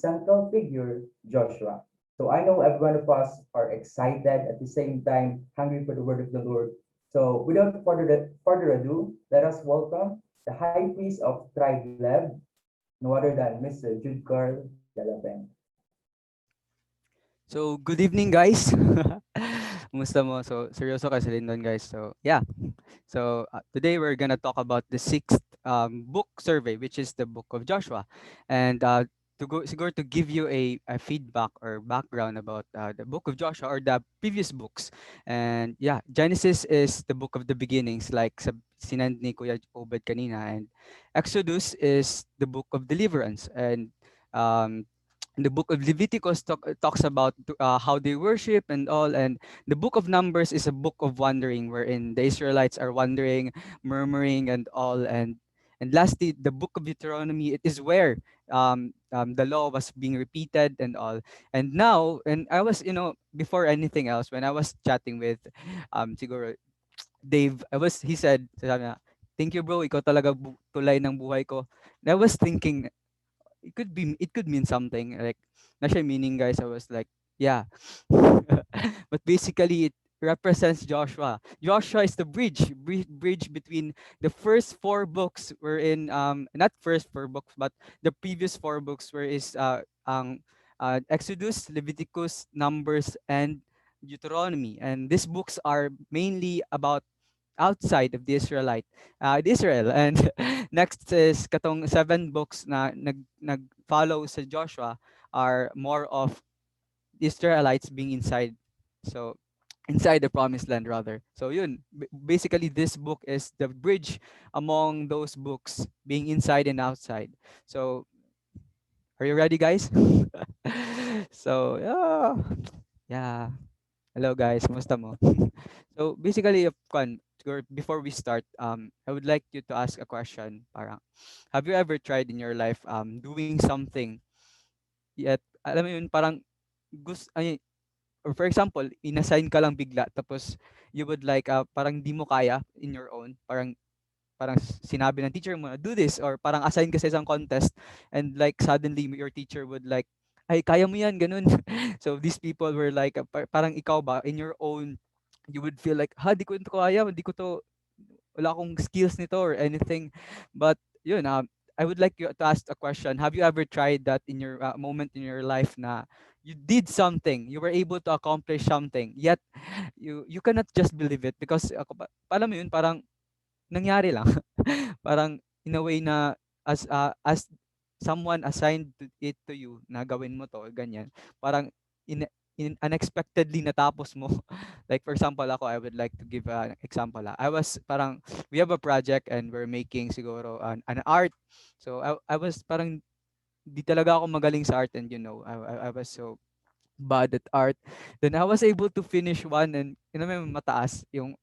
central figure, Joshua. So I know every one of us are excited at the same time, hungry for the word of the Lord. So without further ado, let us welcome the High Priest of Tribe Leb, no other than Mr. Jude Carl Delapen. So, good evening guys. Kumusta mo? So, seryoso kasi rin doon guys. So, yeah. So, today we're gonna talk about the sixth book survey, which is the book of Joshua. And siguro to give you a feedback or background about the book of Joshua or the previous books. And yeah, Genesis is the book of the beginnings, like sinand ni Kuya Obed kanina. And Exodus is the book of deliverance. And um, the book of Leviticus talks about how they worship and all, and the book of Numbers is a book of wandering, wherein the Israelites are wandering, murmuring, and all, and lastly, the book of Deuteronomy, it is where the law was being repeated and all. And now, and I was, before anything else, when I was chatting with siguro Dave, he said, sabi niya, thank you bro, ikaw talaga tulay ng buhay ko. And I was thinking, it could mean something like na siya meaning guys. I was like, yeah. But basically it represents Joshua is the bridge between the first four books, were in not first four books but the previous four books, where is ang Exodus, Leviticus, Numbers, and Deuteronomy. And these books are mainly about outside of the Israel. And next is katong seven books na nag-follow sa Joshua are more of the Israelites being inside. So inside the promised land rather. So yun, basically this book is the bridge among those books being inside and outside. So are you ready guys? So yeah. Yeah. Hello guys, kumusta mo? So basically, before we start, I would like you to ask a question. Parang, have you ever tried in your life doing something, yet alam mo yun, parang ay, or for example, inassign ka lang bigla tapos you would like parang di mo kaya in your own, parang sinabi ng teacher mo na do this, or parang assign ka sa isang contest, and like suddenly your teacher would like, ay kaya mo yan, ganun. So these people were like parang ikaw ba in your own, you would feel like, ha, di ko ito kaya, di ko to, wala akong skills nito or anything. But yun, I would like you to ask a question. Have you ever tried that in your moment in your life na you did something, you were able to accomplish something, yet you cannot just believe it because alam mo yun, parang nangyari lang. Parang in a way na as someone assigned it to you na gawin mo to, ganyan. Parang in unexpectedly natapos mo. Like for example, ako, I would like to give an example. I was parang, we have a project and we're making siguro an art. So I was parang di talaga ako magaling sa art, and I was so bad at art. Then I was able to finish one, and may mataas yung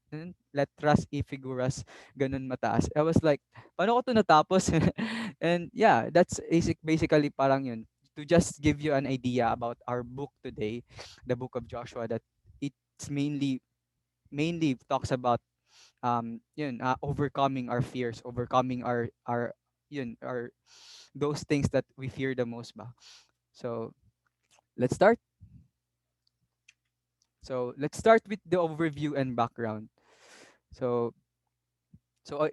letras e figuras, ganun mataas. I was like, paano ko to natapos? And yeah, that's basically parang yun. To just give you an idea about our book today, the book of Joshua, that it's mainly talks about overcoming our fears, overcoming our our those things that we fear the most ba. So let's start. So let's start with the overview and background. So so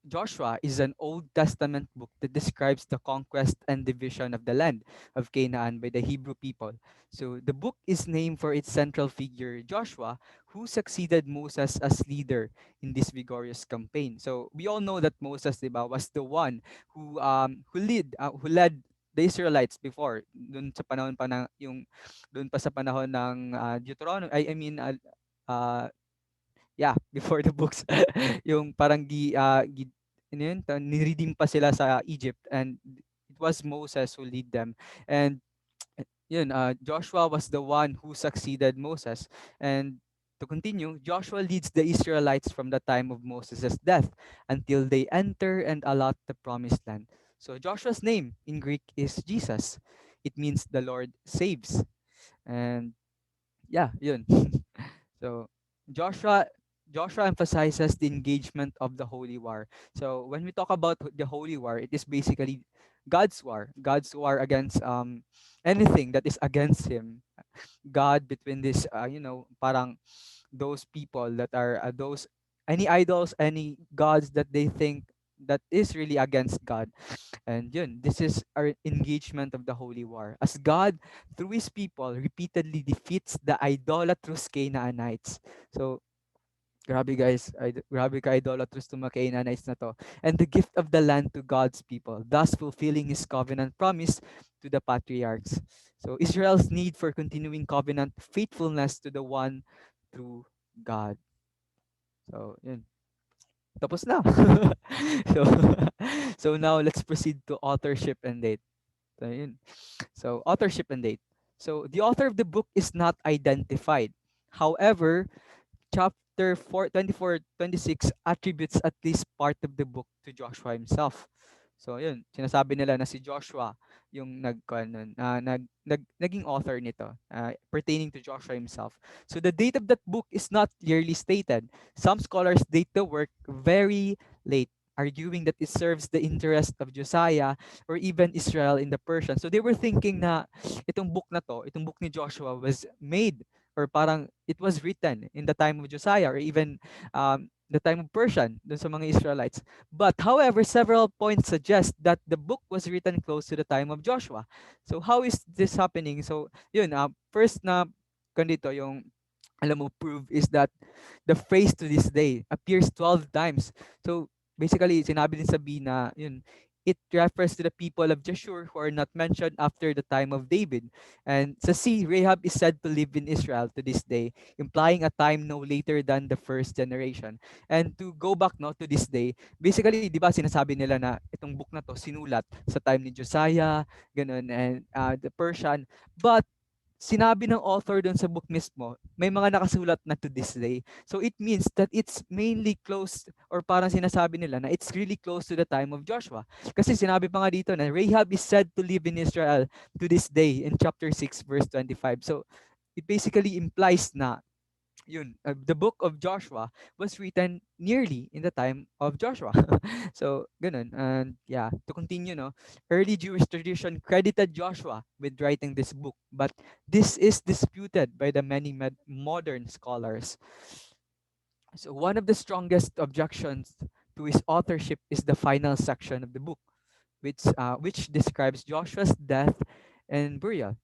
Joshua is an Old Testament book that describes the conquest and division of the land of Canaan by the Hebrew people. So the book is named for its central figure, Joshua, who succeeded Moses as leader in this vigorous campaign. So we all know that Moses, diba, was the one who led the Israelites before, dun sa panahon pa ng yung dun pa sa panahon ng Deuteronomy, I mean yeah, before the books. Yung parang ano yun, niredeem pa sila sa Egypt, and it was Moses who lead them. And Joshua was the one who succeeded Moses. And to continue, Joshua leads the Israelites from the time of Moses' death until they enter and allot the promised land. So Joshua's name in Greek is Jesus. It means the Lord saves. And yeah, yun. So Joshua Joshua emphasizes the engagement of the holy war. So when we talk about the holy war, it is basically God's war against anything that is against him. God between this parang those people that are those any idols, any gods that they think that is really against God. And yun, this is our engagement of the holy war. As God, through his people, repeatedly defeats the idolatrous Canaanites. So, grabe guys, grabe ka idolatrous to mga Canaanites na to. And the gift of the land to God's people, thus fulfilling his covenant promise to the patriarchs. So, Israel's need for continuing covenant faithfulness to the one true God. So, yun. Tapos na. so, so now let's proceed to authorship and date. So, yun. So, authorship and date. So, the author of the book is not identified. However, chapter 24-26 attributes at least part of the book to Joshua himself. So, yun, sinasabi nila na si Joshua yung naging author nito, pertaining to Joshua himself. So, the date of that book is not clearly stated. Some scholars date the work very late, arguing that it serves the interest of Josiah or even Israel in the Persian. So, they were thinking na itong book ni Joshua was made, or parang it was written in the time of Josiah or even the time of Persian dun sa mga Israelites. But however, several points suggest that the book was written close to the time of Joshua. So how is this happening? So yun, first na kandito yung alam mo prove is that the phrase to this day appears 12 times. So basically, sinabi din sa B na yun, it refers to the people of Jeshurun who are not mentioned after the time of David. And sa C, Rahab is said to live in Israel to this day, implying a time no later than the first generation. And to go back no to this day, basically, di ba sinasabi nila na itong book na to sinulat sa time ni Josiah, ganun, and the Persian. But sinabi ng author doon sa book mismo, may mga nakasulat na to this day. So it means that it's mainly close, or parang sinasabi nila na it's really close to the time of Joshua. Kasi sinabi pa nga dito na Rahab is said to live in Israel to this day in chapter 6 verse 25. So it basically implies na yun, the book of Joshua was written nearly in the time of Joshua. So, ganun. And yeah, to continue, no, early Jewish tradition credited Joshua with writing this book, but this is disputed by the many modern scholars. So, one of the strongest objections to his authorship is the final section of the book, which describes Joshua's death and burial.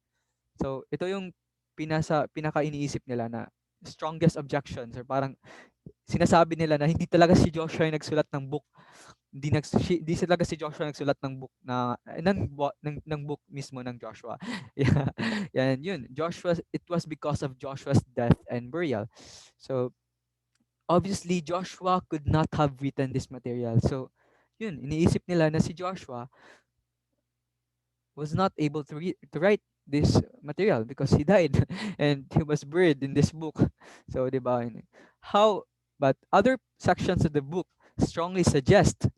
So, ito yung pinaka iniisip nila na strongest objections, or parang sinasabi nila na hindi talaga si Joshua yung nagsulat ng book. Hindi talaga si Joshua nagsulat ng book ng book mismo ng Joshua. Yeah. Yan yun. It was because of Joshua's death and burial. So obviously Joshua could not have written this material. So yun, iniisip nila na si Joshua was not able to write this material because he died and he was buried in this book. So, di ba? How, but other sections of the book strongly suggest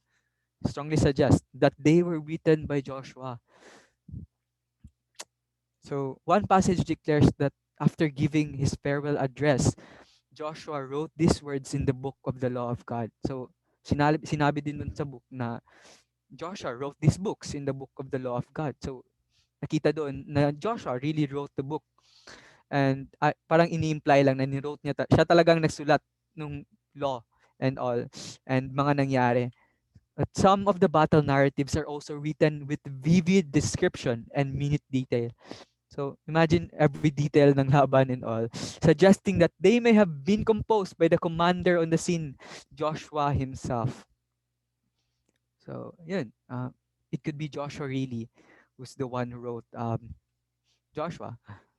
that they were written by Joshua. So, one passage declares that after giving his farewell address, Joshua wrote these words in the book of the law of God. So, sinabi din dun sa book na Joshua wrote these books in the book of the law of God. So, nakita doon na Joshua really wrote the book. And parang ini-imply lang na ni-wrote niya, siya talagang nagsulat nung law and all, and mga nangyari. But some of the battle narratives are also written with vivid description and minute detail. So imagine every detail ng laban and all, suggesting that they may have been composed by the commander on the scene, Joshua himself. So yun, it could be Joshua really who's the one who wrote Joshua,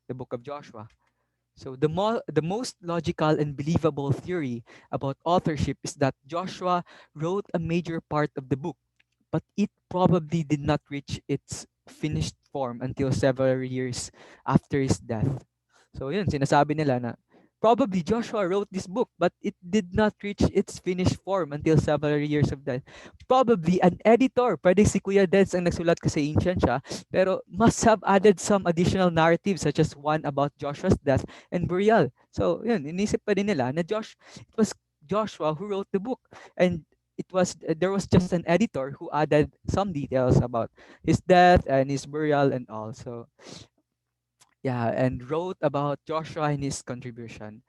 the book of Joshua. So the most logical and believable theory about authorship is that Joshua wrote a major part of the book, but it probably did not reach its finished form until several years after his death. So yun, sinasabi nila na probably Joshua wrote this book, but it did not reach its finished form until several years of death. Probably an editor, pwede si Kuya Deds ang nagsulat kasi ancient siya, pero must have added some additional narratives such as one about Joshua's death and burial. So yun, inisip pa din nila na it was Joshua who wrote the book. And there was just an editor who added some details about his death and his burial and all. So yeah, and wrote about Joshua and his contribution.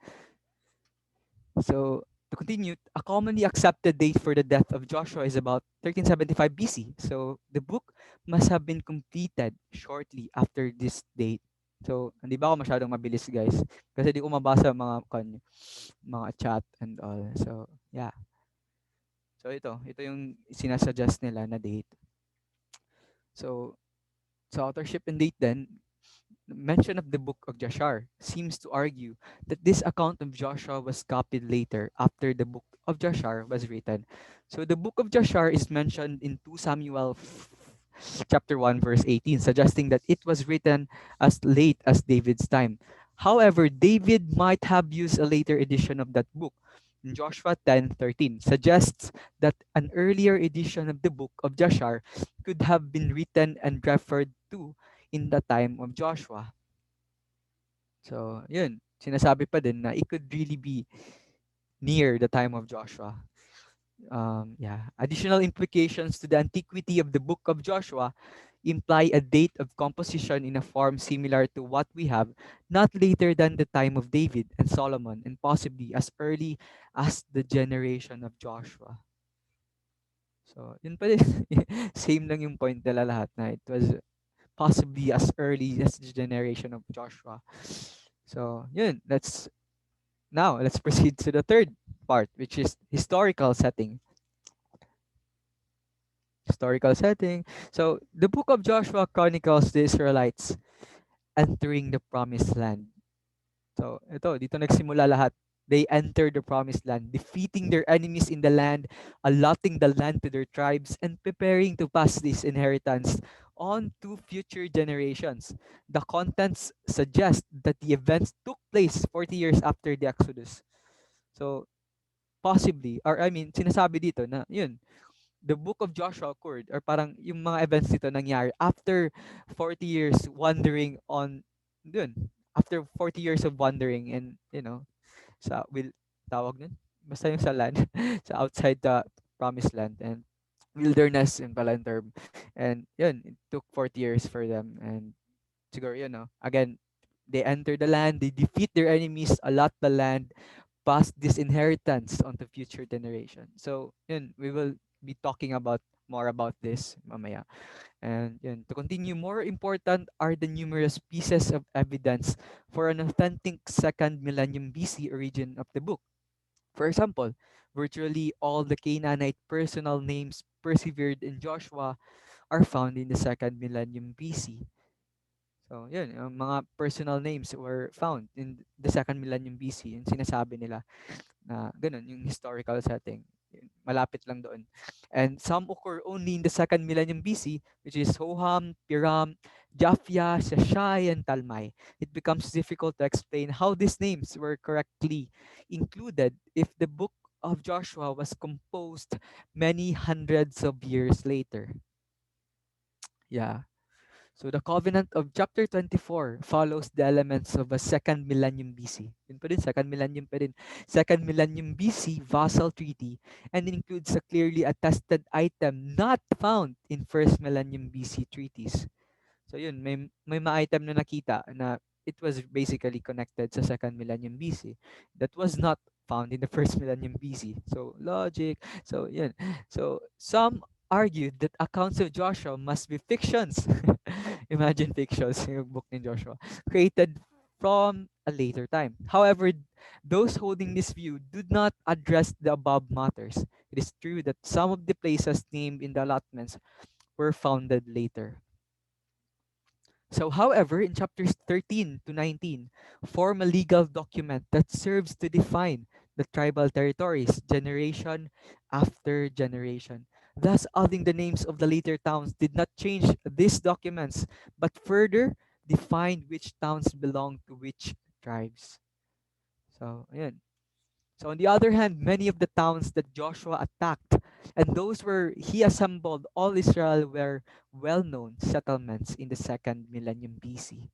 So to continue, a commonly accepted date for the death of Joshua is about 1375 BC. So the book must have been completed shortly after this date. So hindi ba ako masyadong mabilis guys? Kasi di ko mabasa mga chat and all. So yeah. So ito yung sinasuggest nila na date. So sa authorship and date then, mention of the book of Joshua seems to argue that this account of Joshua was copied later after the book of Joshua was written. So the book of Joshua is mentioned in 2 Samuel chapter 1 verse 18, suggesting that it was written as late as David's time. However, David might have used a later edition of that book. In Joshua 10:13 suggests that an earlier edition of the book of Joshua could have been written and referred to in the time of Joshua. So, yun. Sinasabi pa din na it could really be near the time of Joshua. Yeah. Additional implications to the antiquity of the book of Joshua imply a date of composition in a form similar to what we have, not later than the time of David and Solomon, and possibly as early as the generation of Joshua. So, yun pa din. Same lang yung point nila lahat na it was possibly as early as the generation of Joshua. So, yun, let's proceed to the third part, which is historical setting. Historical setting. So, the book of Joshua chronicles the Israelites entering the promised land. So, dito nagsimula lahat. They entered the promised land, defeating their enemies in the land, allotting the land to their tribes, and preparing to pass this inheritance on to future generations. The contents suggest that the events took place 40 years after the Exodus. So, possibly, or I mean, sinasabi dito na, yun, the book of Joshua occurred, or parang yung mga events dito nangyari after 40 years wandering on, dun, after 40 years of wandering and, sa tawag nun basta yung sa land sa outside the promised land and wilderness in pala yung term, and yun it took 40 years for them, and siguro again they enter the land, they defeat their enemies, allot the land, pass this inheritance on to future generation. So yun, we will be talking about more about this mamaya. And yun, to continue, more important are the numerous pieces of evidence for an authentic second millennium BC origin of the book. For example, virtually all the Canaanite personal names persevered in Joshua are found in the second millennium BC. So, yun, yung mga personal names were found in the second millennium BC. Yung sinasabi nila na ganun, yung historical setting. Malapit lang doon. And some occur only in the second millennium BC, which is Hoham, Piram, Japhia, Shashai, and Talmai. It becomes difficult to explain how these names were correctly included if the book of Joshua was composed many hundreds of years later. Yeah. So the covenant of chapter 24 follows the elements of a second millennium BC. Yun pa din, second millennium pa din. Second millennium BC vassal treaty, and includes a clearly attested item not found in first millennium BC treaties. So yun, may ma-item na nakita na it was basically connected sa second millennium BC that was not found in the first millennium BC. So logic. So yun. So some argued that accounts of Joshua must be fictions. Imagine fictions yung book ni Joshua. Created from a later time. However, those holding this view did not address the above matters. It is true that some of the places named in the allotments were founded later. So, however, in chapters 13 to 19, form a legal document that serves to define the tribal territories generation after generation. Thus, adding the names of the later towns did not change these documents, but further defined which towns belong to which tribes. So, ayan. So on the other hand, many of the towns that Joshua attacked and those where he assembled all Israel were well-known settlements in the second millennium BC.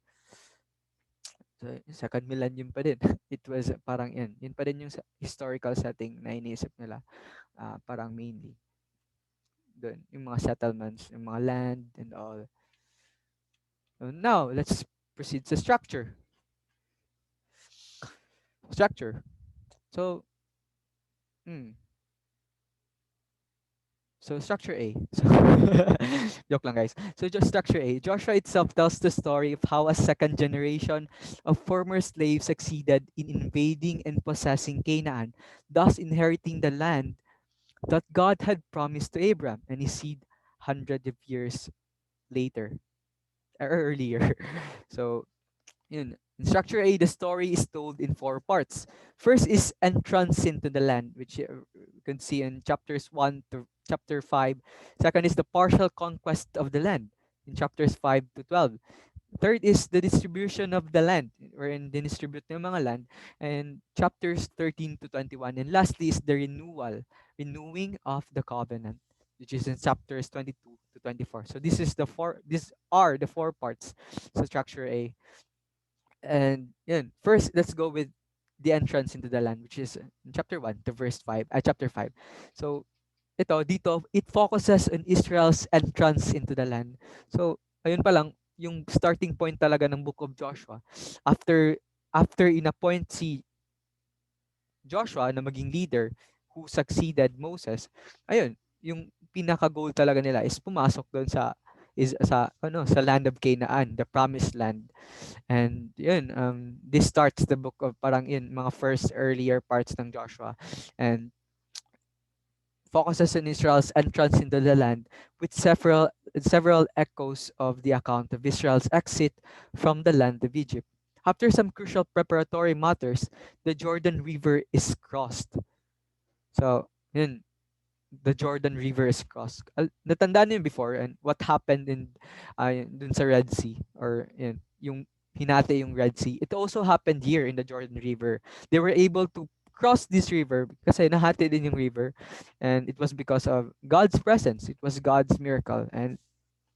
So, second millennium pa din. It was parang yun pa din yung historical setting na iniisip nila. Parang mainly doon, yung mga settlements, yung mga land and all. So now, let's proceed to structure. Structure. So, hmm, so structure A. So, joke lang guys. So just structure A. Joshua itself tells the story of how a second generation of former slaves succeeded in invading and possessing Canaan, thus inheriting the land that God had promised to Abraham and his seed hundreds of years later, earlier. So in structure A, the story is told in four parts. First is entrance into the land, which you can see in chapters 1 to chapter 5. Second is the partial conquest of the land in chapters 5 to 12. Third is the distribution of the land, wherein distribute ng mga land, and chapters 13 to 21. And lastly is the renewing of the covenant, which is in chapters 22 to 24. So these are the four parts sa structure A. And yun, first, let's go with the entrance into the land, which is in chapter 1 to verse 5, chapter 5. So, dito, it focuses on Israel's entrance into the land. So, ayun pa lang, yung starting point talaga ng book of Joshua. After after inappoint si Joshua na maging leader who succeeded Moses, ayun, yung pinaka goal talaga nila is pumasok doon sa land of Canaan, the promised land. And yun, this starts the book of parang in mga first earlier parts ng Joshua, and focuses on Israel's entrance into the land with several echoes of the account of Israel's exit from the land of Egypt. After some crucial preparatory matters, the Jordan River is crossed. So, yun, the Jordan River is crossed. Natandaan niyo yun before and what happened in dun sa Red Sea, or yun, yung hinati yung Red Sea. It also happened here in the Jordan River. They were able to cross this river kasi nahati din yung river, and it was because of God's presence. It was God's miracle. And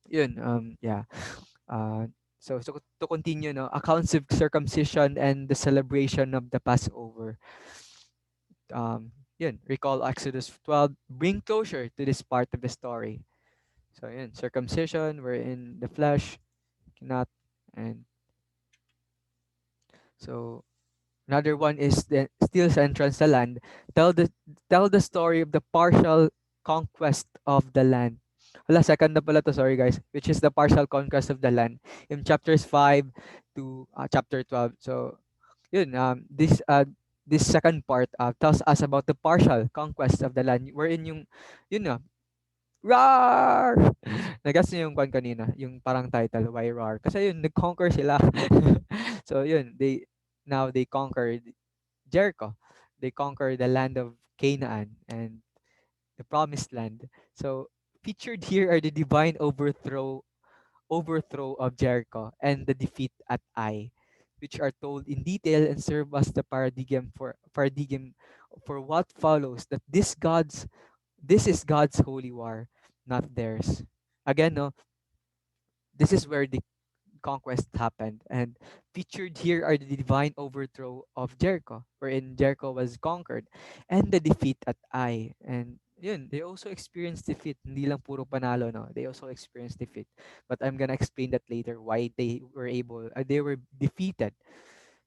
yun, yeah. Uh, so to continue, no, accounts of circumcision and the celebration of the Passover. Recall Exodus 12, bring closure to this part of the story. So circumcision, we're in the flesh, cannot, and so another one is the Steel's entrance to land. Tell the story of the partial conquest of the land. Wala, second na pala to, sorry guys, which is the partial conquest of the land in chapters 5 to chapter 12. So this second part tells us about the partial conquest of the land, wherein yun na, roar! Nagas niyo yung kwan kanina, yung parang title, why roar? Kasi yun, nag-conquer sila. So yun, they conquered Jericho. They conquered the land of Canaan and the promised land. So featured here are the divine overthrow of Jericho and the defeat at Ai, which are told in detail and serve as the paradigm for what follows. That this is God's holy war, not theirs. Again, no, this is where the conquest happened, and featured here are the divine overthrow of Jericho, wherein Jericho was conquered, and the defeat at Ai. And yun, they also experienced defeat. Hindi lang puro panalo, no. They also experienced defeat. But I'm gonna explain that later why they were defeated.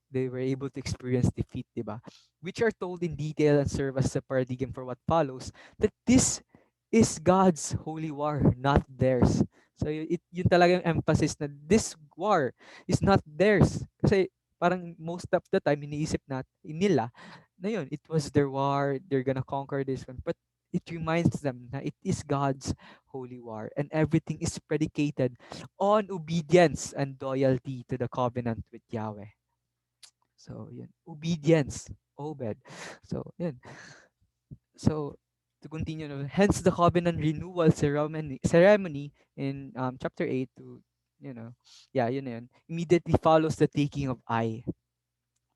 They were able to experience defeat, diba? Which are told in detail and serve as a paradigm for what follows. That this is God's holy war, not theirs. So yun talaga yung emphasis na this war is not theirs. Kasi parang most of the time iniisip nila na yun, it was their war, they're gonna conquer this one. But it reminds them na it is God's holy war, and everything is predicated on obedience and loyalty to the covenant with Yahweh. So yun, obedience, obed. So yun. So to continue, no, hence the covenant renewal ceremony in chapter 8 to, yun na yun, immediately follows the taking of Ai.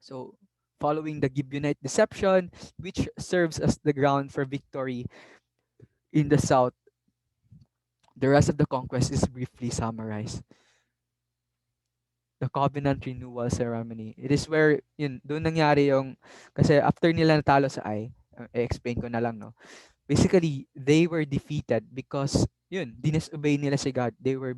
So following the Gibeonite deception, which serves as the ground for victory in the south, the rest of the conquest is briefly summarized. the covenant renewal ceremony. It is where yun doon nangyari yung kasi after nila natalo sa i-explain ko na lang no. Basically, they were defeated because yun, disobey nila si God. They were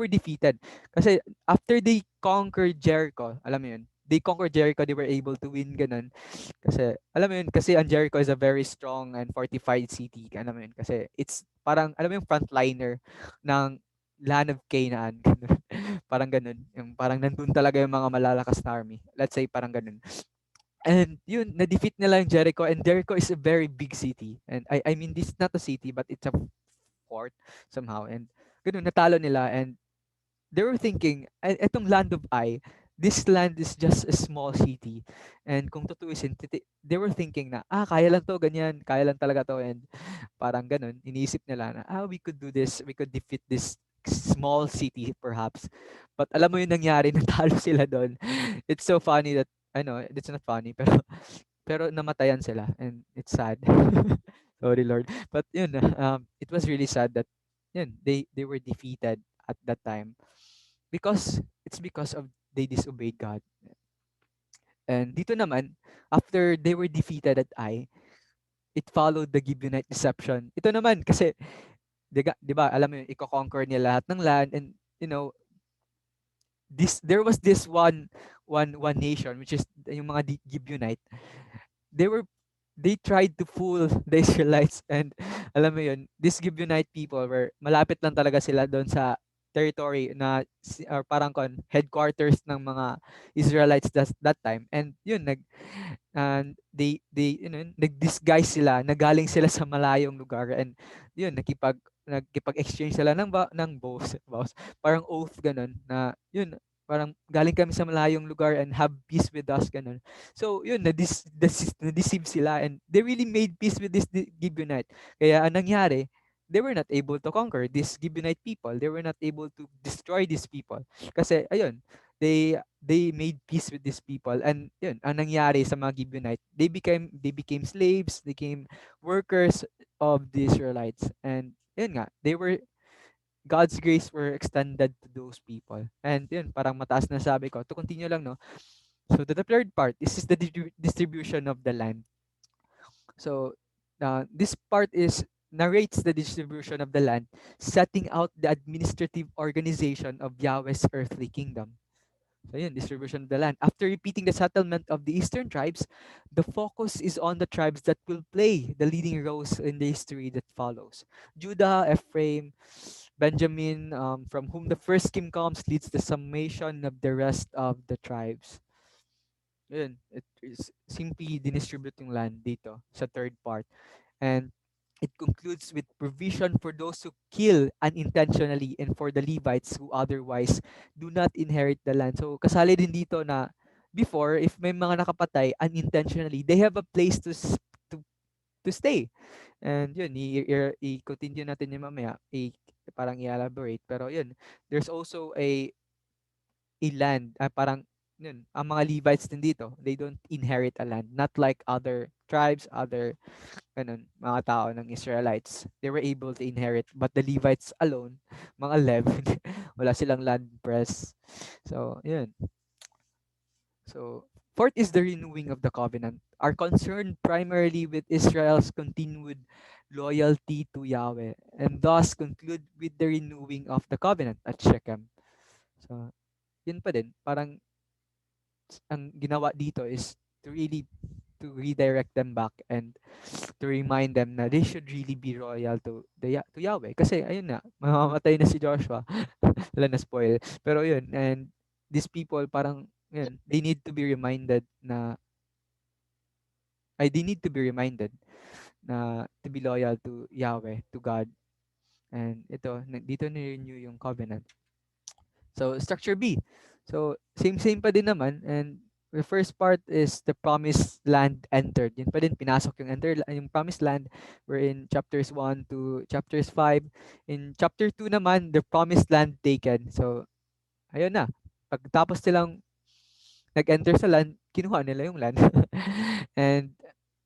defeated. Kasi after they conquered Jericho, alam mo yun, they conquered Jericho, they were able to win ganun. Kasi alam mo yun, kasi ang Jericho is a very strong and fortified city. Alam mo yun, kasi it's parang alam mo yung frontliner ng land of Canaan. Ganun. Parang ganun. Yung parang nandun talaga yung mga malalakas na army. Let's say parang ganun. And yun, na-defeat nila yung Jericho, and Jericho is a very big city. And I mean, this is not a city, but it's a fort somehow. And ganun, natalo nila, and they were thinking, etong land of this land is just a small city. And kung tutuusin, they were thinking na, kaya lang to, ganyan, kaya lang talaga to. And parang ganun, iniisip nila na, we could do this, we could defeat this small city perhaps. But alam mo yung nangyari, natalo sila doon. It's so funny that, I know, it's not funny, pero namatayan sila, and it's sad. Sorry, Lord. But yun, it was really sad that yun, they were defeated at that time because it's because of they disobeyed God. And dito naman, after they were defeated at it followed the Gibeonite deception. Ito naman kasi di ba alam mo yun, i-conquer niya lahat ng land, and you know, there was this one nation, which is yung mga Gibeonite. They were they tried to fool the Israelites, and alam mo yun, these Gibeonite people were malapit lang talaga sila doon sa territory na or parang headquarters ng mga Israelites that time. And yun, and they you know, nag-disguise sila, nagaling sila sa malayong lugar, and yun, nakipag-exchange sila ng vows, parang oath ganun na yun, parang galing kami sa malayong lugar and have peace with us ganun. So yun, na-deceive sila, and they really made peace with this Gibeonite. Kaya ang nangyari, they were not able to conquer these Gibeonite people. They were not able to destroy these people. Kasi ayun, they made peace with these people, and yun ang nangyari sa mga Gibeonite, they became slaves, they became workers of the Israelites. And yun nga, they were God's grace were extended to those people. And yun, parang mataas na sabi ko to continue lang, no. So the third part, this is the distribution of the land. So this part is narrates the distribution of the land, setting out the administrative organization of Yahweh's earthly kingdom. So yun, distribution of the land. After repeating the settlement of the eastern tribes, the focus is on the tribes that will play the leading roles in the history that follows. Judah, Ephraim, Benjamin, from whom the first king comes, leads the summation of the rest of the tribes. Yun, it is simply dinistribute yung land dito sa third part. And it concludes with provision for those who kill unintentionally and for the Levites who otherwise do not inherit the land. So kasali din dito na before, if may mga nakapatay unintentionally, they have a place to to stay. And yun, i-continue natin yun mamaya, parang i-elaborate. Pero yun, there's also a land, parang yun, ang mga Levites din dito, they don't inherit a land, not like other tribes, other ganun, mga tao ng Israelites. They were able to inherit, but the Levites alone, mga Lev, wala silang land press. So, yun. So, fourth is the renewing of the covenant. Are concerned primarily with Israel's continued loyalty to Yahweh, and thus conclude with the renewing of the covenant at Shechem. So, yun pa din, parang ang ginawa dito is to really to redirect them back and to remind them na they should really be loyal to Yahweh. Kasi ayun na, mamamatay na si Joshua. Wala na spoil. Pero yun, and these people parang yun, they need to be reminded na to be loyal to Yahweh, to God. And ito, dito na-renew yung covenant. So, structure B. So, same pa din naman. And the first part is the promised land entered. Yun pa din, pinasok yung promised land. We're in chapters 1 to chapters 5. In chapter 2 naman, the promised land taken. So, ayun na. Pagtapos silang nag-enter sa land, kinuha nila yung land. And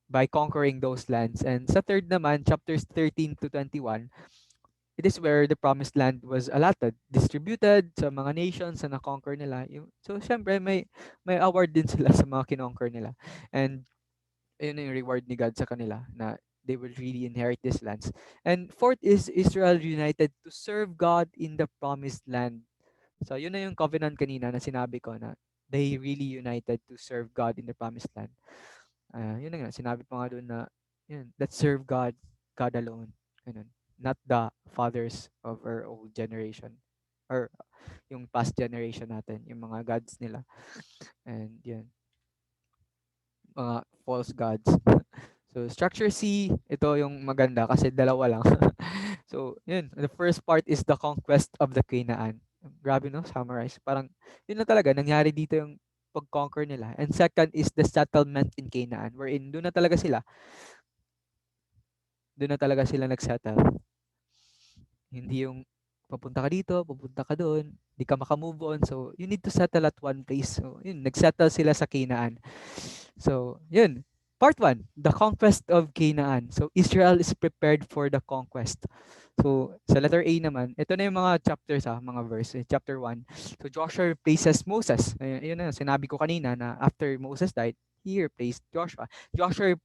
by conquering those lands. And sa third naman, chapters 13 to 21, it is where the promised land was allotted, distributed sa mga nations na na-conquer nila. So, syempre, may award din sila sa mga kinonquer nila. And yun yung reward ni God sa kanila na they will really inherit these lands. And fourth is Israel united to serve God in the promised land. So yun na yung covenant kanina na sinabi ko na they really united to serve God in the promised land. Yun na nga, sinabi pa nga doon na yun, let's serve God, God alone. Ganun. Not the fathers of our old generation or yung past generation natin, yung mga gods nila. And yun, mga false gods. So, structure C, ito yung maganda kasi dalawa lang. So, yun. The first part is the conquest of the Canaan. Grabe, no? Summarize. Parang, yun na talaga. Nangyari dito yung pag-conquer nila. And second is the settlement in Canaan. Wherein, doon na talaga sila nag-settle. Hindi yung papunta ka dito, pupunta ka doon, di ka makamove on. So, you need to settle at one place. So, yun, nag-settle sila sa Canaan. So, yun. Part 1, the conquest of Canaan. So, Israel is prepared for the conquest. So, sa letter A naman, ito na yung mga chapters, mga verse. Chapter 1. So, Joshua replaces Moses. Yun na, sinabi ko kanina na after Moses died, he replaced Joshua. Joshua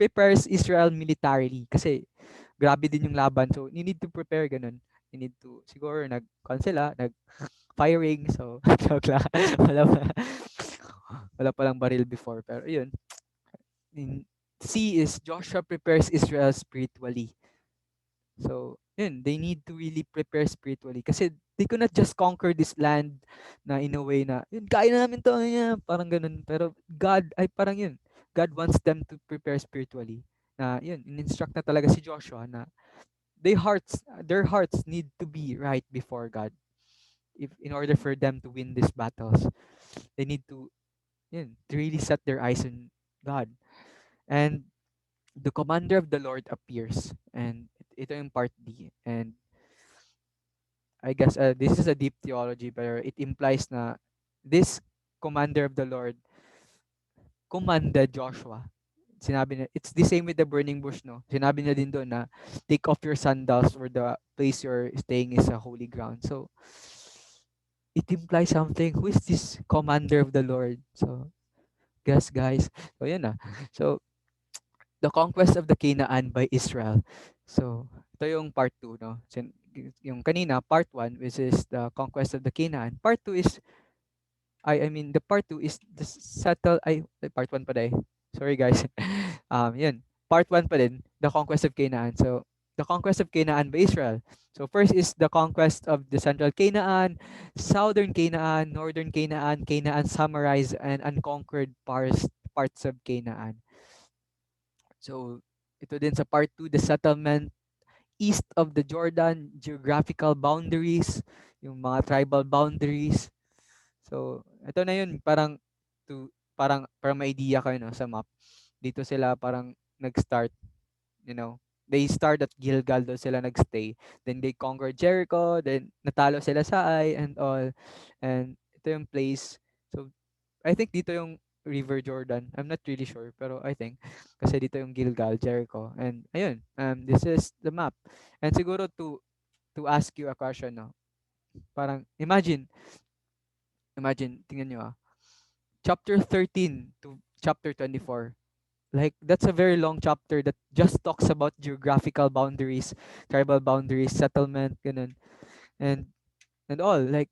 prepares Israel militarily kasi grabe din yung laban. So, you need to prepare ganun. You need to, siguro, nag-cancel, nag-firing. So, joke lang. Wala pa. Wala palang baril before. Pero, yun. In C is Joshua prepares Israel spiritually. So, yun, they need to really prepare spiritually. Kasi they could not just conquer this land na in a way na, yun, kaya na namin to, yan, parang ganun. Pero God, ay parang yun, God wants them to prepare spiritually. Na yun, in-instruct na talaga si Joshua na their hearts need to be right before God. If in order for them to win these battles, they need to really set their eyes on God. And the commander of the Lord appears. And ito yung part D. And I guess this is a deep theology, but it implies na this commander of the Lord commanded Joshua. Sinabi niya, it's the same with the burning bush, no? Sinabi niya din doon na take off your sandals where the place you're staying is a holy ground. So, it implies something. Who is this commander of the Lord? So, guys. So, yan na. So, the conquest of the Canaan by Israel. So, ito yung part 2, no? Yung kanina, part 1, which is the conquest of the Canaan. Part 2 is, I mean, the part 2 is the part 1 pa din. Sorry, guys. Yun. Part 1 pa din, the conquest of Canaan. So, the conquest of Canaan by Israel. So, first is the conquest of the central Canaan, southern Canaan, northern Canaan, Canaan summarized, and unconquered parts of Canaan. So, ito din sa part 2, the settlement east of the Jordan, geographical boundaries, yung mga tribal boundaries. So, ito na yun, parang para may idea kayo, no, sa map. Dito sila parang nag-start, they start at Gilgal, doon sila nagstay. Then they conquered Jericho, then natalo sila sa Ai and all. And ito yung place. So, I think dito yung River Jordan. I'm not really sure, pero I think kasi dito yung Gilgal, Jericho. And ayun, this is the map. And siguro to ask you a question, no. Parang imagine, tingnan nyo, chapter 13 to chapter 24. Like, that's a very long chapter that just talks about geographical boundaries, tribal boundaries, settlement, ganun. And all, like,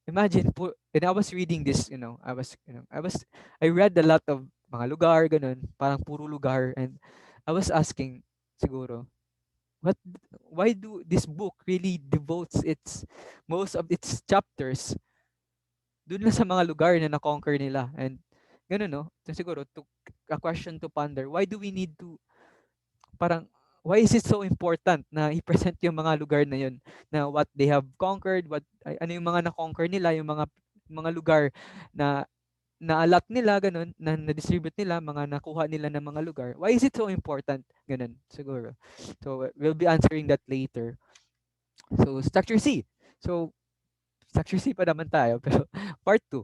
imagine po, and I was reading this, I read a lot of mga lugar, ganun, parang puro lugar, and I was asking, siguro, what, why do this book really devotes most of its chapters dun lang sa mga lugar na na-conquer nila, and ganun, no? So siguro, a question to ponder, why do we need to, parang, why is it so important na i-present yung mga lugar na yun, na what they have conquered, ano yung mga na-conquer nila, yung mga lugar na naalat nila, ganun, na na-distribute nila, mga nakuha nila ng mga lugar. Why is it so important? Ganun, siguro. So, we'll be answering that later. So, structure C. So, structure C pa naman tayo, pero part 2.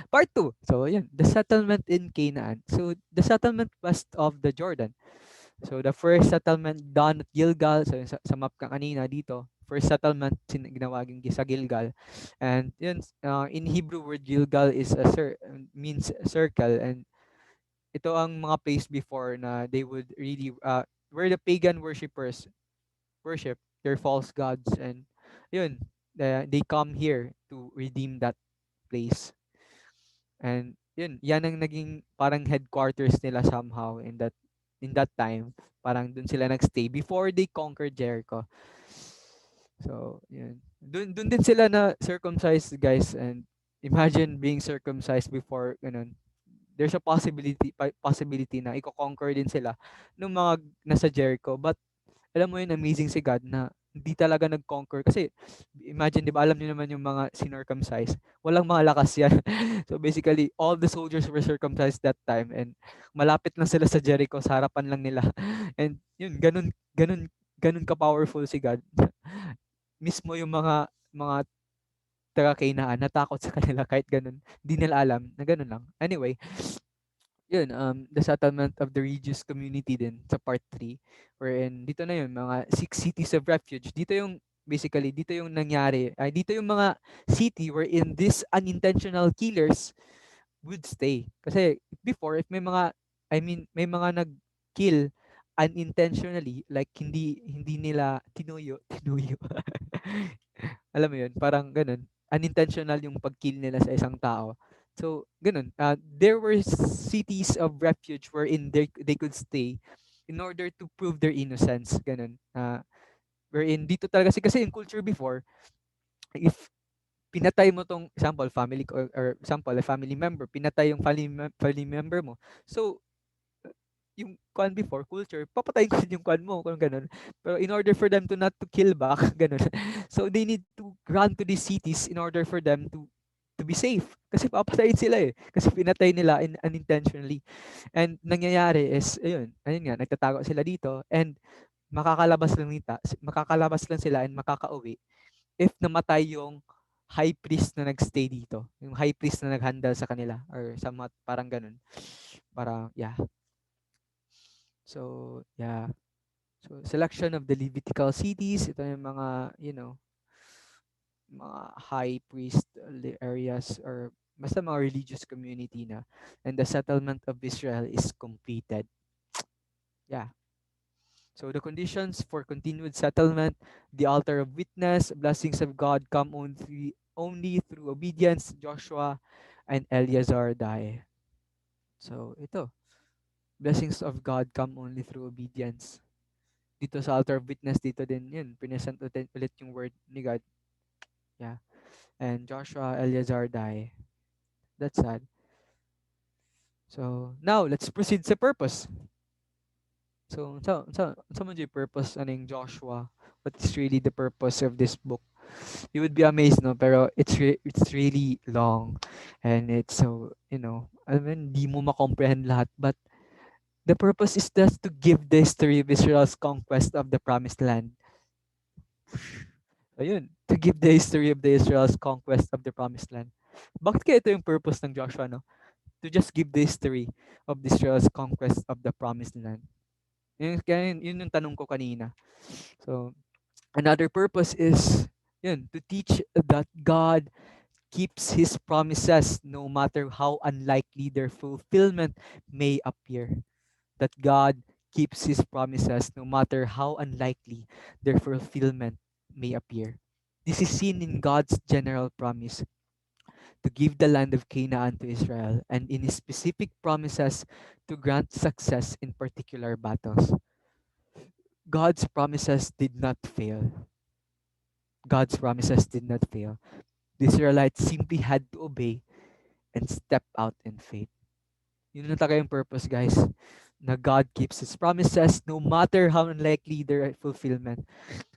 Part 2. So, yun, the settlement in Canaan. So, the settlement west of the Jordan. So the first settlement done at Gilgal, so sa map ka kanina dito, first settlement ginawa sa Gilgal. And yun, in Hebrew word Gilgal is means circle, and ito ang mga place before na they would really where the pagan worshippers worship their false gods, and yun, they come here to redeem that place. And yun, yan ang naging parang headquarters nila somehow in that time. Parang dun sila nagstay before they conquered Jericho. So, yun. Dun din sila na circumcised, guys, and imagine being circumcised before ganun. There's a possibility na i-conquer din sila ng mga nasa Jericho. But alam mo yun, amazing si God na hindi talaga nag-conquer. Kasi, imagine, di ba, alam niyo naman yung mga sinorcumcised. Walang mga lakas yan. So, basically, all the soldiers were circumcised that time, and malapit lang sila sa Jericho, sa harapan lang nila. And yun, ganun ka-powerful si God. Mismo yung mga taga-Canaan, natakot sa kanila kahit ganun. Hindi nila alam na ganun lang. Anyway, yun, the settlement of the religious community din sa part 3, wherein dito na yun, mga 6 cities of refuge. Dito yung nangyari, ay dito yung mga city wherein these unintentional killers would stay. Kasi before, if may mga, I mean, may mga nag-kill unintentionally, like hindi nila tinuyo. Alam mo yun, parang ganun. Unintentional yung pag-kill nila sa isang tao. So, ganun. There were cities of refuge wherein they could stay in order to prove their innocence. Ganun. Wherein dito talaga, kasi yung culture before, if pinatay mo tong example, family or example, a family member, pinatay yung family member mo. So, yung kwan before, culture, papatayin ko din yung kwan mo, kung ganun. Pero in order for them to not to kill back, ganun. So they need to run to these cities in order for them to be safe. Kasi papatayin sila eh. Kasi pinatay nila unintentionally. And nangyayari is, ayun nga, nagtatago sila dito, and makakalabas lang sila and makakauwi if namatay yung high priest na nagstay dito. Yung high priest na naghandle sa kanila, or parang ganun. Para, yeah. So, yeah. So, selection of the Levitical cities, ito yung mga, mga high priest areas, or basta mga religious community na. And the settlement of Israel is completed. Yeah. So, the conditions for continued settlement, the altar of witness, blessings of God come only through obedience, Joshua and Eleazar die. So, ito. Blessings of God come only through obedience. Dito sa altar of witness, dito din yun, pinesent ulit yung word ni God. Yeah. And Joshua, Eleazar die. That's sad. So, now, let's proceed sa purpose. So man yung purpose aning Joshua? What is really the purpose of this book? You would be amazed, no? Pero it's really long. And it's so, I mean, di mo makomprehend lahat. But the purpose is just to give the history of Israel's conquest of the promised land. Ayun, to give the history of the Israel's conquest of the promised land. Bakit kaya ito yung purpose ng Joshua, no? To just give the history of the Israel's conquest of the promised land. Yun yung tanong ko kanina. So, another purpose is, to teach that God keeps His promises no matter how unlikely their fulfillment may appear. That God keeps His promises no matter how unlikely their fulfillment may appear. This is seen in God's general promise to give the land of Canaan to Israel, and in His specific promises to grant success in particular battles. God's promises did not fail. God's promises did not fail. The Israelites simply had to obey and step out in faith. Yun na talaga yung purpose, guys. Na God keeps His promises no matter how unlikely their fulfillment.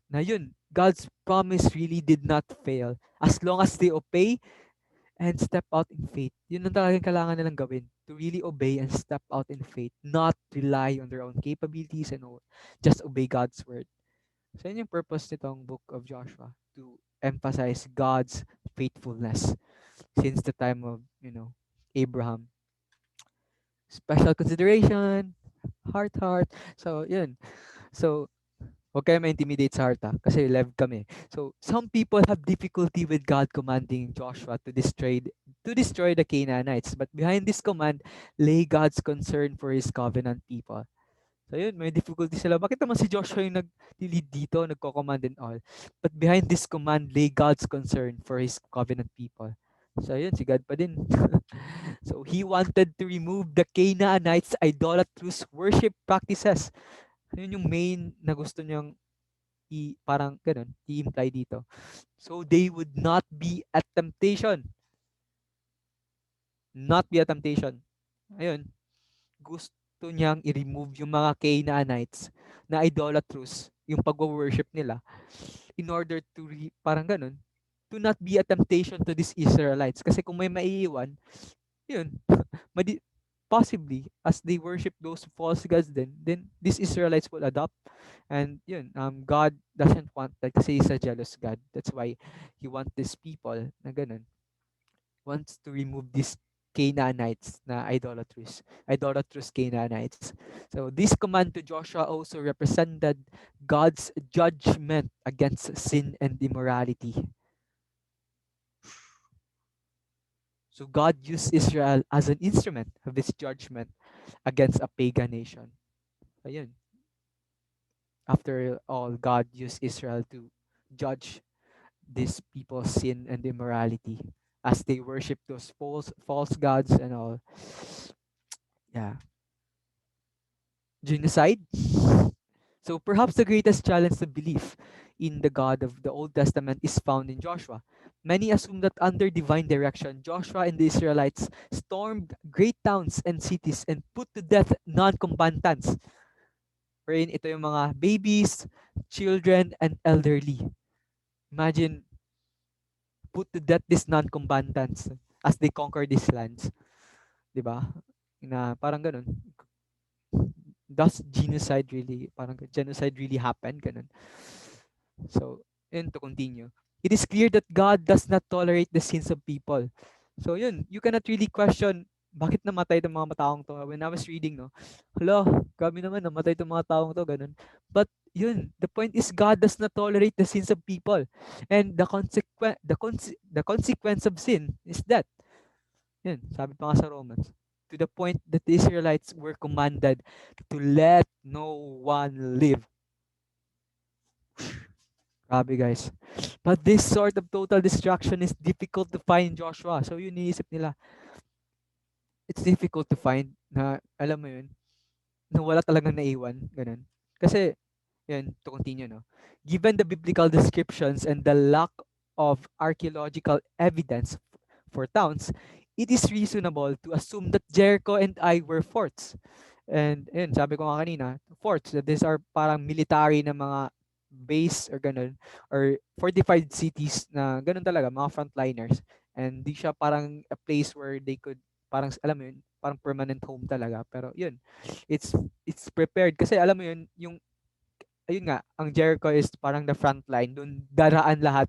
Na yun, God's promise really did not fail. As long as they obey and step out in faith. Yun ang talagang kailangan nilang gawin. To really obey and step out in faith. Not rely on their own capabilities and all. Just obey God's word. So yun yung purpose nitong book of Joshua. To emphasize God's faithfulness. Since the time of, Abraham. Special consideration. Heart, heart. So, yun. So, huwag kayo ma-intimidate sa heart, kasi live kami. So, some people have difficulty with God commanding Joshua to destroy the Canaanites. But behind this command lay God's concern for his covenant people. So yun, may difficulty sila. Bakit naman si Joshua yung nag-lead dito, nagko-command and all? But behind this command lay God's concern for his covenant people. So yun, si God pa din. So he wanted to remove the Canaanites' idolatrous worship practices. Yun yung main na gusto niyang parang ganun, i-imply dito. So they would not be a temptation. Not be a temptation. Ayun, gusto niyang i-remove yung mga Canaanites na idolatrous, yung pag-worship nila, in order to, parang ganun, to not be a temptation to these Israelites. Kasi kung may maiiwan, yun, possibly, as they worship those false gods then these Israelites will adopt. And yun, God doesn't want that kasi He's a jealous God. That's why He wants these people na ganun, wants to remove these Canaanites na idolatrous Canaanites. So this command to Joshua also represented God's judgment against sin and immorality. So God used Israel as an instrument of this judgment against a pagan nation. Ayun. After all, God used Israel to judge these people's sin and immorality as they worship those false gods and all. Yeah. Genocide. So perhaps the greatest challenge to belief in the God of the Old Testament is found in Joshua. Many assume that under divine direction, Joshua and the Israelites stormed great towns and cities and put to death non-combatants. Wherein ito yung mga babies, children, and elderly. Imagine, put to death these non-combatants as they conquer these lands. Diba? Na parang ganun. Does genocide really happen? Ganun. So, and to continue. It is clear that God does not tolerate the sins of people. So yun, you cannot really question bakit namatay itong mga taong to. When I was reading, no, hala, grabe naman, namatay itong mga taong to, ganun. But yun, the point is God does not tolerate the sins of people. And the consequence of sin is death. Yun, sabi pa nga sa Romans. To the point that the Israelites were commanded to let no one live. Grabe guys. But this sort of total destruction is difficult to find in Joshua. So yun iniisip nila. It's difficult to find na, alam mo yun, na wala talagang naiwan. Ganun. Kasi, yun, to continue, no? Given the biblical descriptions and the lack of archaeological evidence for towns, it is reasonable to assume that Jericho and Ai were forts. And yun, sabi ko nga kanina, forts, that these are parang military na mga base or ganun, or fortified cities na ganun talaga, mga frontliners. And di siya parang a place where they could, parang, alam mo yun, parang permanent home talaga. Pero yun, it's prepared. Kasi alam mo yun, yung, ayun nga, ang Jericho is parang the front line. Doon daraan lahat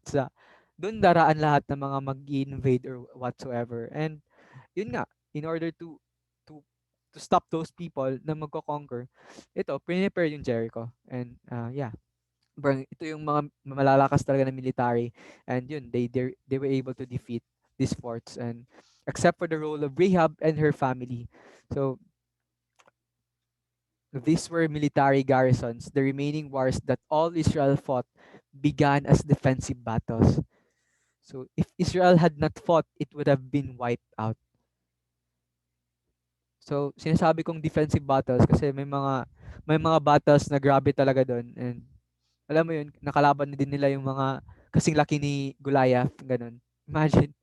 ng mga mag-invade or whatsoever. And yun nga, in order to to stop those people na magko-conquer, ito, prepare yung Jericho. And yeah, ito yung mga malalakas talaga na military. And yun, they were able to defeat these forts. And except for the role of Rahab and her family. So these were military garrisons. The remaining wars that all Israel fought began as defensive battles. So if Israel had not fought, it would have been wiped out. So sinasabi kong defensive battles kasi may mga battles na grabe talaga doon, and alam mo yun, nakalaban na din nila yung mga kasing laki ni Goliath, ganun. Imagine.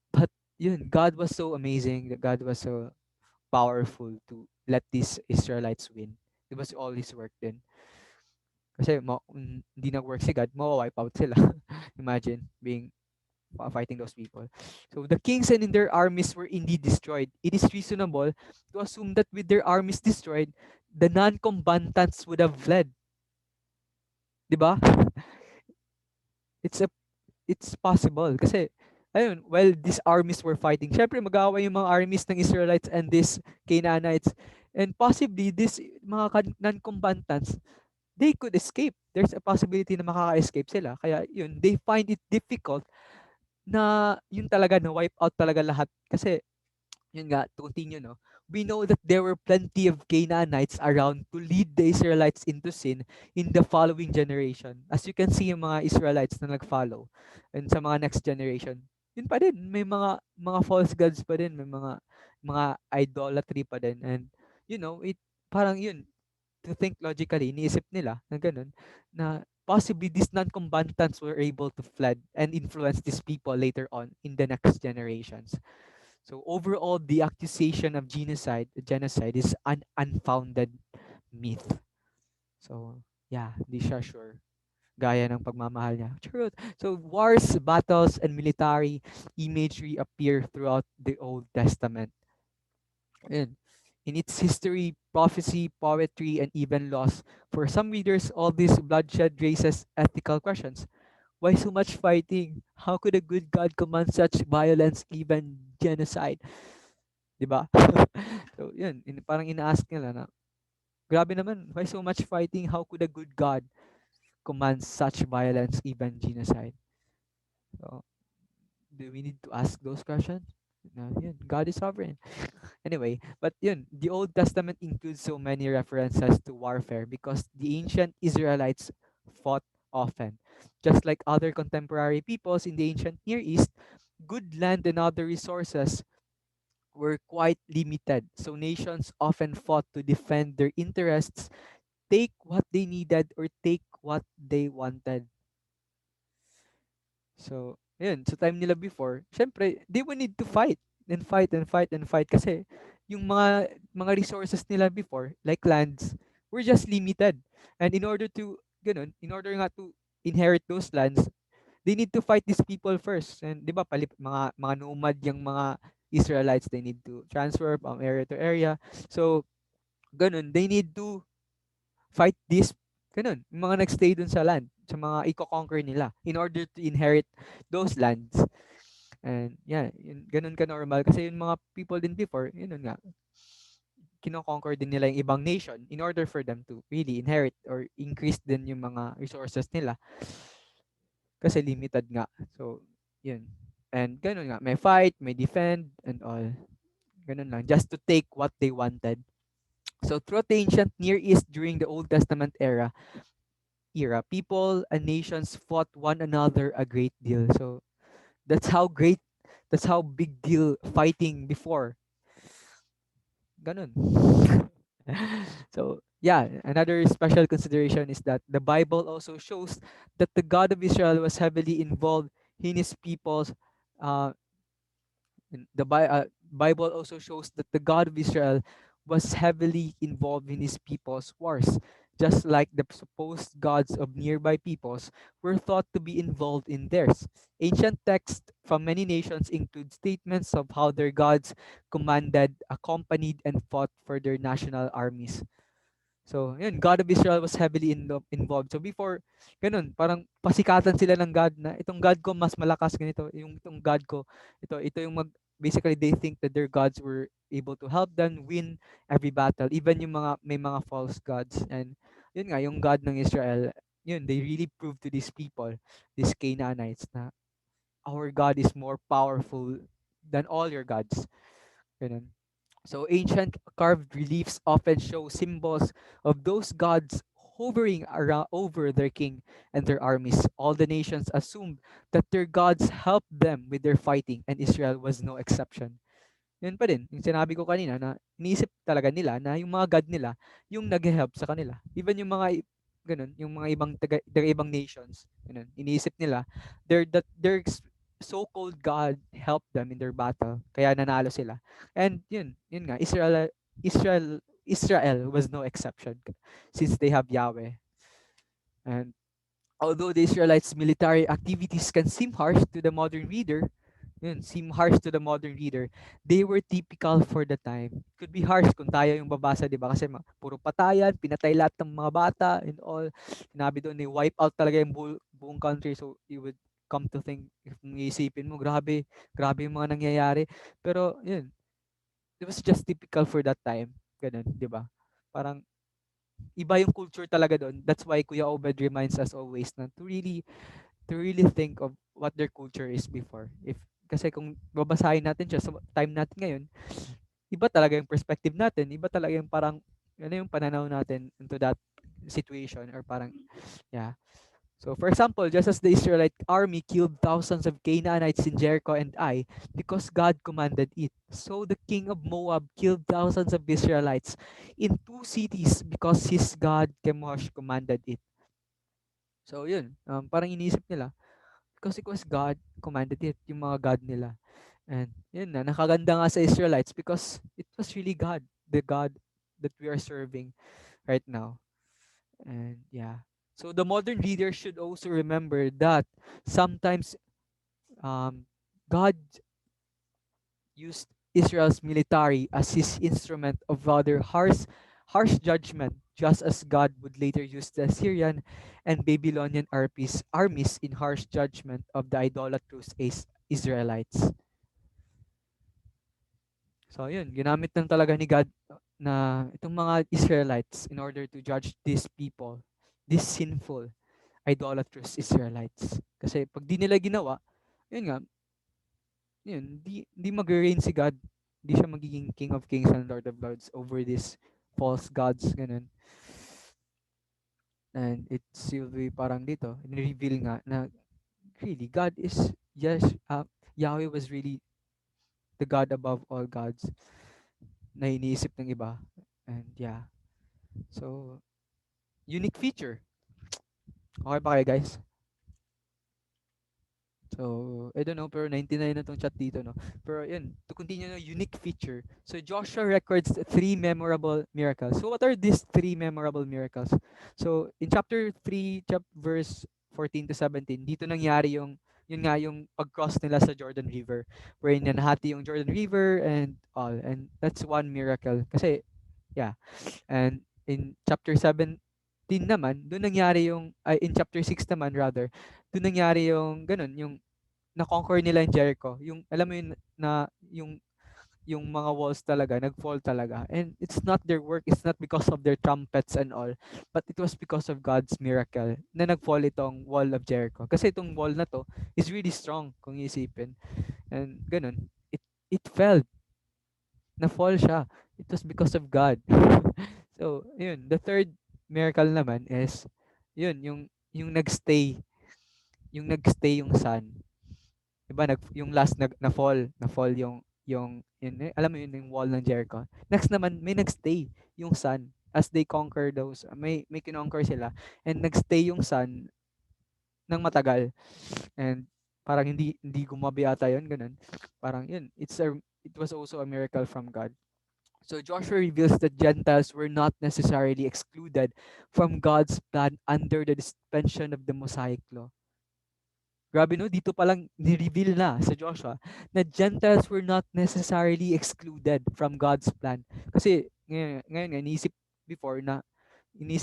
But yun, God was so amazing. God was so powerful to let these Israelites win. It was all His work din. Kasi kung hindi nag-work si God, mawa-wipe out sila. Imagine fighting those people. So the kings and their armies were indeed destroyed. It is reasonable to assume that with their armies destroyed, the non-combatants would have fled. Diba? It's a it's possible kasi ayun, while these armies were fighting, syempre mag-aaway yung mga armies ng Israelites and these Canaanites, And possibly, this mga non-combatants, they could escape. There's a possibility na makaka-escape sila. Kaya yun, they find it difficult na yun talaga, na wipe out talaga lahat. Kasi yun nga, to continue, no? We know that there were plenty of Canaanites around to lead the Israelites into sin in the following generation. As you can see, yung mga Israelites na nag-follow and sa mga next generation, yun pa din, may mga false gods pa din, may mga idolatry pa din. And you know, it parang yun, to think logically, iniisip nila na ganun, na possibly these non-combatants were able to fled and influence these people later on in the next generations. So overall, the accusation of genocide is an unfounded myth. So yeah, di siya sure. Gaya ng pagmamahal niya. Truth. So wars, battles, and military imagery appear throughout the Old Testament. And in its history, prophecy, poetry, and even laws, for some readers, all this bloodshed raises ethical questions. Why so much fighting? How could a good God command such violence, even genocide? 'Di ba? So, yun, parang ina-ask nila na, grabe naman, why so much fighting? How could a good God command such violence, even genocide? So, do we need to ask those questions? No, yun, God is sovereign. Anyway, but yun, the Old Testament includes so many references to warfare because the ancient Israelites fought often. Just like other contemporary peoples in the ancient Near East, good land and other resources were quite limited. So nations often fought to defend their interests, take what they needed, or take what they wanted. So, yun, sa time nila before, syempre, they would need to fight and fight and fight and fight kasi yung mga resources nila before, like lands, were just limited. And in order to, ganun, in order nga to inherit those lands, they need to fight these people first. And di ba, mga nomad yung mga Israelites, they need to transfer from area to area. So, ganun, they need to fight this, ganun, yung mga nagstay dun sa land, sa mga i-conquer nila in order to inherit those lands. And yeah, yun, ganun ka normal kasi yung mga people din before, yun nga, kino-conquer din nila yung ibang nation in order for them to really inherit or increase din yung mga resources nila kasi limited nga. So, yun. And ganun nga, may fight, may defend, and all. Ganun lang, just to take what they wanted. So throughout the ancient Near East during the Old Testament era, people and nations fought one another a great deal. So that's how great, that's how big deal fighting before. Ganun. So yeah, another special consideration is that the Bible also shows that the God of Israel was heavily involved in his people's uh, Bible also shows that the God of Israel was heavily involved in his people's wars, just like the supposed gods of nearby peoples were thought to be involved in theirs. Ancient texts from many nations include statements of how their gods commanded, accompanied, and fought for their national armies. So, yun, God of Israel was heavily involved. So, before, ganun, parang pasikatan sila ng God na itong God ko mas malakas ganito, yung itong God ko, ito yung basically they think that their gods were able to help them win every battle, even yung may mga false gods. And yun nga, yung God ng Israel, yun, they really proved to these people, these Canaanites, na our God is more powerful than all your gods. Ganun. So ancient carved reliefs often show symbols of those gods hovering around over their king and their armies. All the nations assumed that their gods helped them with their fighting, and Israel was no exception. Yun pa din, yung sinabi ko kanina na iniisip talaga nila na yung mga God nila yung nag-help sa kanila. Even yung ganun, yung mga ibang nations, ganun, iniisip nila their so-called God helped them in their battle, kaya nanalo sila. And yun nga, Israel was no exception since they have Yahweh. And although the Israelites' military activities can seem harsh to the modern reader, they were typical for the time. Could be harsh kung tayo yung babasa, di ba? Kasi puro patayan, pinatay lahat ng mga bata and all. Sinabi doon, they wipe out talaga yung buong country. So you would come to think, if iisipin mo, grabe yung mga nangyayari. Pero yun, it was just typical for that time. Ganun, 'di ba? Parang iba yung culture talaga doon. That's why Kuya Obed reminds us always na to really think of what their culture is before. If kasi kung babasahin natin siya sa time natin ngayon, iba talaga yung perspective natin, iba talaga yung parang ano yung pananaw natin into that situation or parang yeah. So for example, just as the Israelite army killed thousands of Canaanites in Jericho and Ai because God commanded it, so the king of Moab killed thousands of Israelites in two cities because his God Chemosh commanded it. So yun, parang iniisip nila, because it was God commanded it, yung mga God nila. And yun na, nakaganda nga sa Israelites because it was really God, the God that we are serving right now. And yeah. So the modern reader should also remember that sometimes um, God used Israel's military as his instrument of rather harsh judgment, just as God would later use the Assyrian and Babylonian armies in harsh judgment of the idolatrous Israelites. So yun, ginamit lang talaga ni God na itong mga Israelites in order to judge these people, these sinful, idolatrous Israelites. Kasi pag di nila ginawa, yun nga, yun, di mag-reign si God. Di siya magiging King of Kings and Lord of Lords over these false gods, ganun. And it's will be parang dito, reveal nga na really, God is, yes, Yahweh was really the God above all gods na iniisip ng iba. And yeah. So, unique feature. Okay pa kayo guys? So, I don't know, pero 99 na tong chat dito, no? Pero yun, to continue the unique feature. So, Joshua records three memorable miracles. So, what are these three memorable miracles? So, in chapter 3, verse 14 to 17, dito nangyari yun nga, yung pag-cross nila sa Jordan River. Wherein nahati yung Jordan River and all. And that's one miracle. Kasi, yeah. And in chapter 17 naman, doon nangyari in chapter 6 naman rather, doon nangyari yung ganun, yung na-conquer nila yung Jericho. Yung, alam mo yun, na yung mga walls talaga, nag-fall talaga. And it's not their work, it's not because of their trumpets and all, but it was because of God's miracle na nag-fall itong wall of Jericho. Kasi itong wall na to is really strong, kung iisipin. And ganun, it fell, na-fall siya. It was because of God. So, yun. The third miracle naman is, yun, yung nagstay, yung sun. Diba, yung last na-fall yun, alam mo yun, yung wall ng Jericho. Next naman, may nagstay, yung sun. As they conquer those, may kinonquer sila. And nagstay yung sun ng matagal. And parang hindi gumabi ata yun, ganun. Parang yun, it was also a miracle from God. So Joshua reveals that Gentiles were not necessarily excluded from God's plan under the suspension of the Mosaic law. Grabe no, dito pa lang ni-reveal na sa Joshua na Gentiles were not necessarily excluded from God's plan. Kasi ngayon iniisip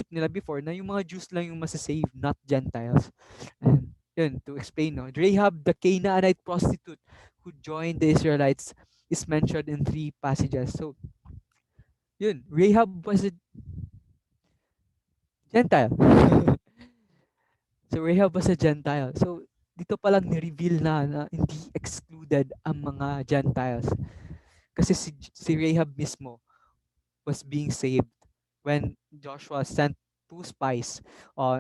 nila before na yung mga Jews lang yung masasave, not Gentiles. And yun, to explain, no, Rahab, the Canaanite prostitute who joined the Israelites, is mentioned in three passages. So, yun, Rahab was a Gentile. So, Rahab was a Gentile. So, dito pa lang ni-reveal na hindi excluded ang mga Gentiles. Kasi si Rahab mismo was being saved when Joshua sent two spies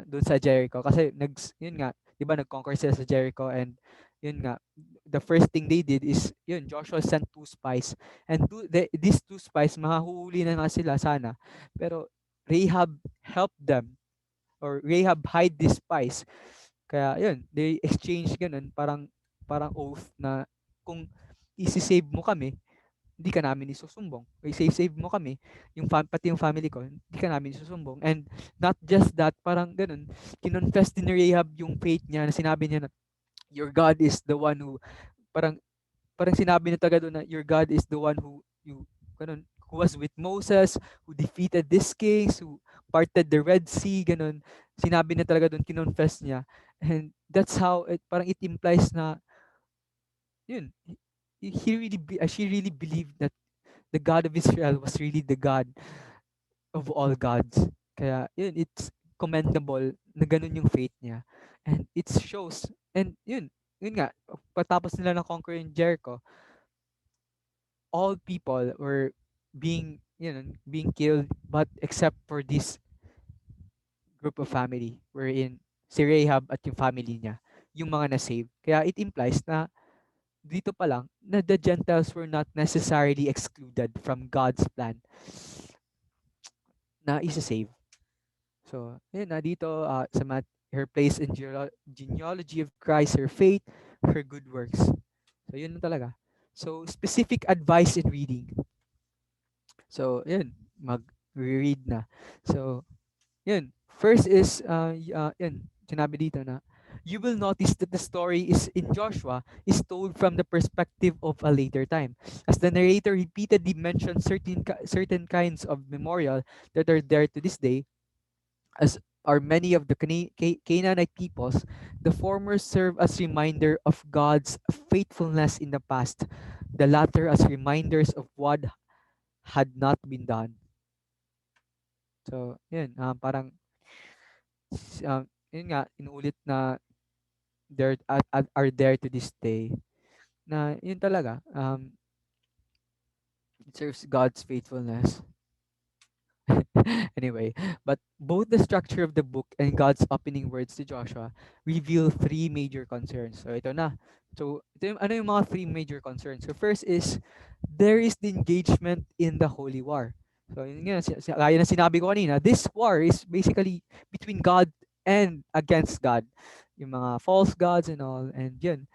doon sa Jericho. Kasi yun nga, 'di ba, nag-conquer sila sa Jericho, and yun nga, the first thing they did is yun, Joshua sent two spies. And these two spies, mahuhuli na nga sila sana. Pero Rahab helped them, or Rahab hide these spies. Kaya yun, they exchange ganun, parang oath na kung isi-save mo kami, hindi ka namin isusumbong. O save mo kami, pati yung family ko, hindi ka namin isusumbong. And not just that, parang ganun, kinonfess din ni Rahab yung faith niya, na sinabi niya na, your God is the one who, parang, parang sinabi niya talaga doon na, your God is the one ganun, who was with Moses, who defeated these kings, who parted the Red Sea, ganun. Sinabi niya talaga doon, kinonfess niya. And that's how, parang it implies na, yun, she really believed that the God of Israel was really the God of all gods. Kaya yun, it's commendable na ganun yung faith niya. And it shows, and yun nga, patapos nila na conquer yung Jericho, all people were being killed, but except for this group of family, wherein si Rahab at yung family niya, yung mga na-save. Kaya it implies na dito pa lang, na the Gentiles were not necessarily excluded from God's plan na isa-save. So, yun na dito her place in genealogy of Christ, her faith, her good works. So, yun na talaga. So, specific advice in reading. So, yun, mag-read na. So, yun. First is, yun, sinabi dito na, you will notice that the story is in Joshua is told from the perspective of a later time. As the narrator repeatedly mentions certain kinds of memorial that are there to this day, as are many of the Canaanite peoples, the former serve as reminder of God's faithfulness in the past, the latter as reminders of what had not been done. So, yun, parang, yun nga, inuulit na are there to this day, na yun talaga, it serves God's faithfulness. Anyway, but both the structure of the book and God's opening words to Joshua reveal three major concerns. So ito na. So ito ano yung mga three major concerns. So first is there is the engagement in the holy war. So yun nga, gaya na sinabi ko kanina, this war is basically between God and against God. Yung mga false gods and all, and yun.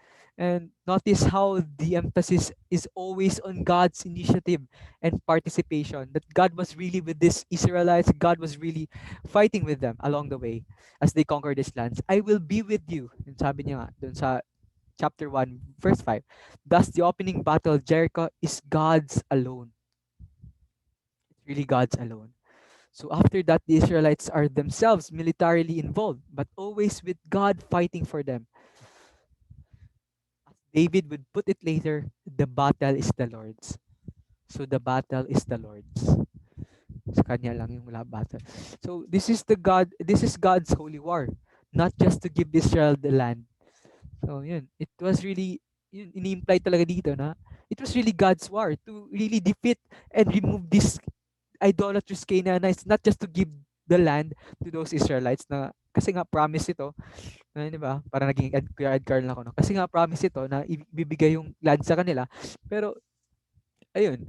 And notice how the emphasis is always on God's initiative and participation, that God was really with these Israelites. God was really fighting with them along the way as they conquer these lands. I will be with you. Yung sabi niya nga dun sa chapter 1 verse 5. Thus the opening battle of Jericho is God's alone. It's really God's alone. So after that, the Israelites are themselves militarily involved, but always with God fighting for them. As David would put it later, the battle is the Lord's. So the battle is the Lord's. Sa kanya lang yung battle. So this is God's holy war, not just to give Israel the land. So yun, it was really, yun, ini-imply talaga dito na it was really God's war to really defeat and remove these idolatrous Canaanites, not just to give the land to those Israelites na kasi nga promise ito, di ba? Para naging Edgar lang ako, no? Kasi nga promise ito na ibibigay yung land sa kanila. Pero ayun,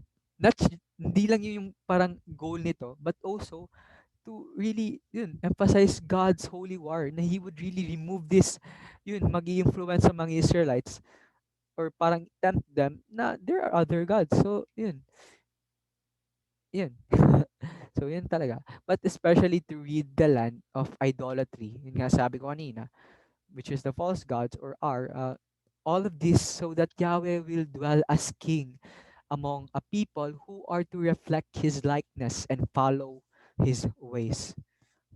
hindi lang yun yung parang goal nito, but also to really emphasize God's holy war, na He would really remove this mag-i-influence sa mga Israelites, or parang tempt them na there are other gods. So yun. So yun talaga. But especially to rid the land of idolatry, yun nga sabi ko kanina, which is the false gods, or are all of this, so that Yahweh will dwell as king among a people who are to reflect his likeness and follow his ways.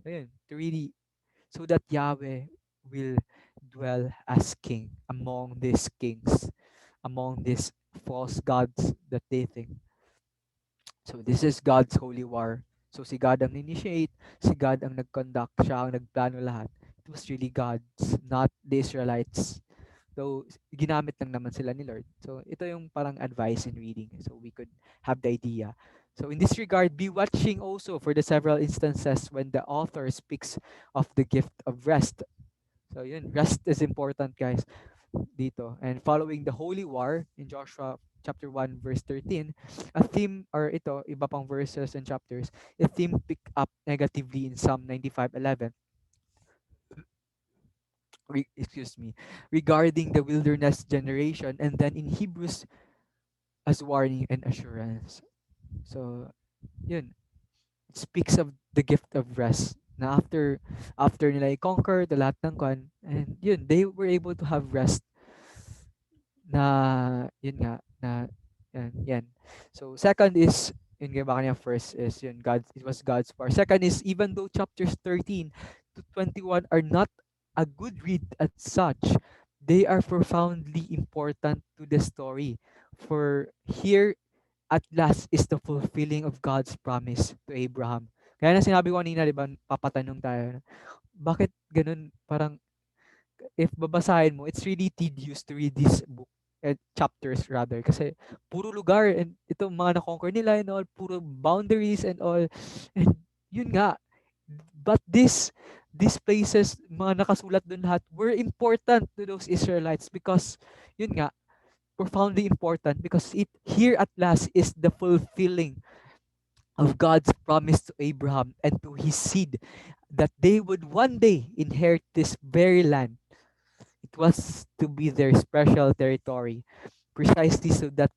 Ayun, to really, so that Yahweh will dwell as king among these kings, among these false gods that they think. So this is God's holy war. So si God ang initiate, si God ang nag-conduct, siya ang nagplano lahat. It was really God's, not the Israelites. So ginamit lang naman sila ni Lord. So ito yung parang advice in reading. So we could have the idea. So in this regard, be watching also for the several instances when the author speaks of the gift of rest. So yun, rest is important, guys, dito. And following the holy war in Joshua chapter 1 verse 13, a theme, or ito, iba pang verses and chapters, a theme pick up negatively in Psalm 95:11. Excuse me, regarding the wilderness generation, and then in Hebrews as warning and assurance. So, yun, it speaks of the gift of rest. Na after nila i-conquer the lahat ng kwan, and yun, they were able to have rest na yun nga na yan. So second is yun nga ba kanina, first is yun God, it was God's power. Second is, even though chapters 13 to 21 are not a good read as such, they are profoundly important to the story. For here at last is the fulfilling of God's promise to Abraham. Kaya na sinabi ko kanina, di ba, papatanong tayo, bakit ganun, parang, if babasahin mo, it's really tedious to read this book, chapters rather, kasi puro lugar, and itong mga na-conquer nila and all, puro boundaries and all, and yun nga, but these places, mga nakasulat doon lahat, were important to those Israelites because, yun nga, profoundly important because it here at last is the fulfilling of God's promise to Abraham and to his seed that they would one day inherit this very land. It was to be their special territory, precisely so that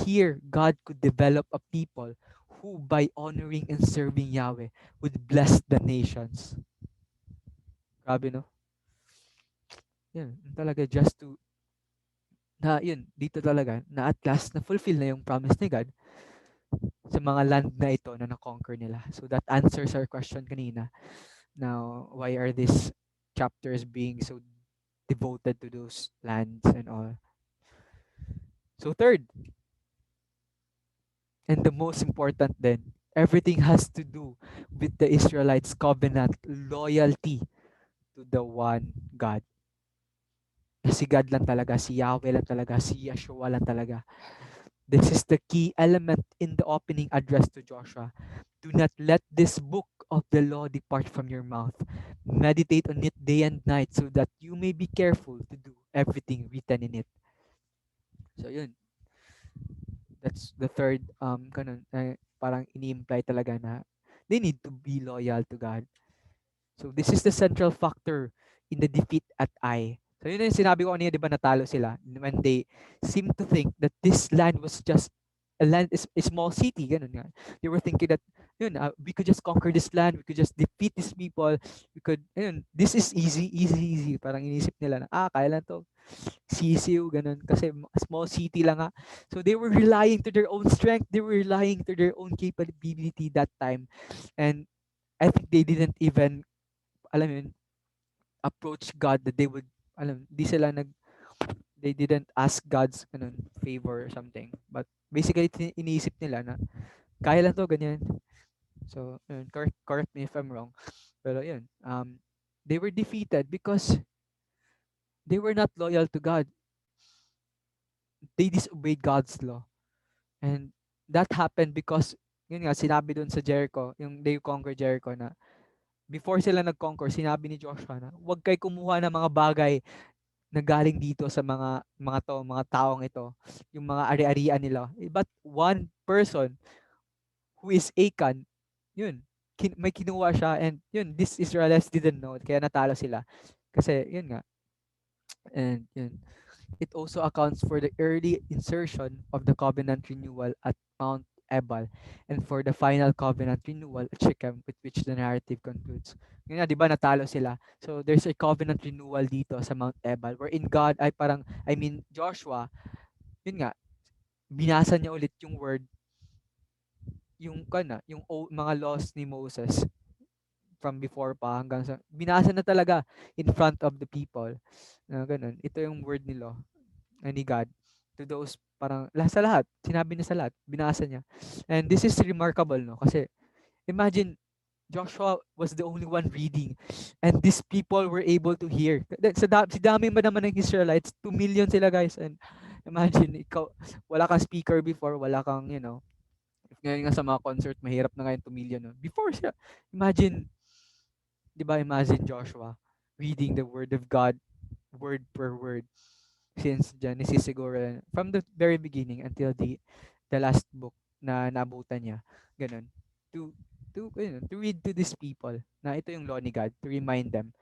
here God could develop a people who by honoring and serving Yahweh would bless the nations. Grabe no? Yun talaga just to na yun dito talaga na at last na fulfill na yung promise ni God sa mga land na ito na na-conquer nila. So that answers our question kanina. Now, why are these chapters being so devoted to those lands and all? So third, and the most important then, everything has to do with the Israelites' covenant loyalty to the one God. Si God lang talaga, si Yahweh lang talaga, si Yeshua lang talaga. This is the key element in the opening address to Joshua. Do not let this book of the law depart from your mouth. Meditate on it day and night so that you may be careful to do everything written in it. So yun, that's the third ganun, parang ini-imply talaga na they need to be loyal to God. So this is the central factor in the defeat at Ai. So yun yung sinabi ko kanina, di ba natalo sila when they seem to think that this land was just a land, is a small city, ganun nga. They were thinking that, yun, we could just conquer this land, we could just defeat these people, we could, yun, this is easy, easy, easy. Parang inisip nila na, kaya lang to, sisiw, ganun, kasi small city lang nga. So they were relying to their own strength, they were relying to their own capability that time. And I think they didn't even, alam mo yun, approach God that they would, di sila they didn't ask God's favor or something. But basically, iniisip nila na, kaya lang to, ganyan. So, yun, correct me if I'm wrong. Pero yun, they were defeated because they were not loyal to God. They disobeyed God's law. And that happened because, yun nga, sinabi dun sa Jericho, yung they conquer Jericho na, before sila nag-conquer, sinabi ni Joshua na, huwag kayo kumuha ng mga bagay na galing dito sa mga taong ito, yung mga ari-arian nila. But one person who is Achan, yun, may kinuha siya, and yun, these Israelites didn't know, kaya natalo sila. Kasi yun nga, and yun, it also accounts for the early insertion of the covenant renewal at Mount Ebal and for the final covenant renewal at Shechem, with which the narrative concludes. Yun nga, di ba natalo sila? So there's a covenant renewal dito sa Mount Ebal wherein God ay parang, I mean, Joshua, yun nga, binasa niya ulit yung word, yung mga laws ni Moses from before pa hanggang sa, binasa na talaga in front of the people. Ganun. Ito yung word ni law, ni God to those, parang sa lahat, sinabi niya sa lahat, binasa niya. And this is remarkable, no? Kasi imagine, Joshua was the only one reading and these people were able to hear. Si dami ba naman ng Israelites, 2 million sila, guys. And imagine, ikaw, wala kang speaker before, wala kang, ngayon nga sa mga concert, mahirap na ngayon 2 million. No? Before siya, imagine, di ba, imagine Joshua reading the word of God, word per word, since Genesis siguro, from the very beginning until the last book na naabutan niya. Ganun. To read to these people na ito yung law ni God, to remind them.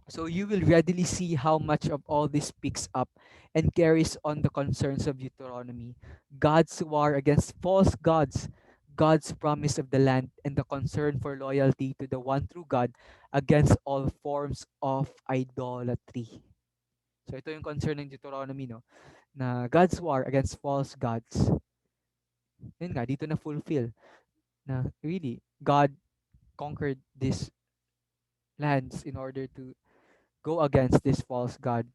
So you will readily see how much of all this picks up and carries on the concerns of Deuteronomy. God's war against false gods, God's promise of the land, and the concern for loyalty to the one true God against all forms of idolatry. So ito yung concern ng Deuteronomy, no? Na God's war against false gods. Yun nga, dito na fulfill. Na really, God conquered these lands in order to go against this false God.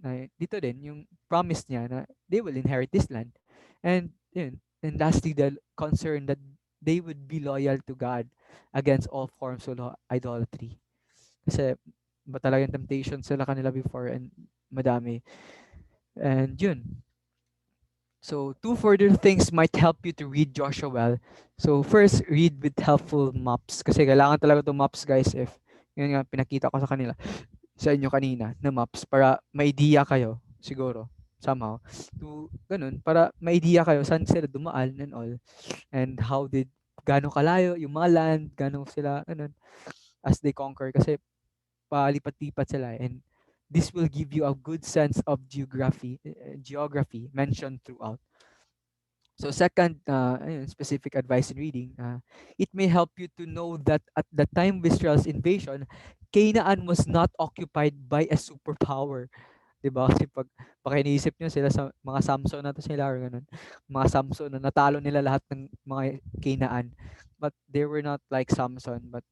Na dito din, yung promise niya na they will inherit this land. And yun, and lastly, the concern that they would be loyal to God against all forms of idolatry. Kasi ba talagang temptation sila kanila before and madami. And yun. So two further things might help you to read Joshua well. So first, read with helpful maps. Kasi kailangan talaga itong maps guys if yun nga pinakita ko sa kanila sa inyo kanina na maps para may idea kayo siguro somehow to ganun para may idea kayo saan sila dumaan and all and how did gaano kalayo yung mga land gaano sila ganun as they conquer kasi palipat-lipat sila and this will give you a good sense of geography mentioned throughout. So second, ayun, specific advice in reading, it may help you to know that at the time of Israel's invasion, Canaan was not occupied by a superpower. 'Di ba? Kasi pag iniisip niyo sila sa mga Samson na to sila or ganun, mga Samson na natalo nila lahat ng mga Canaan. But they were not like Samson, but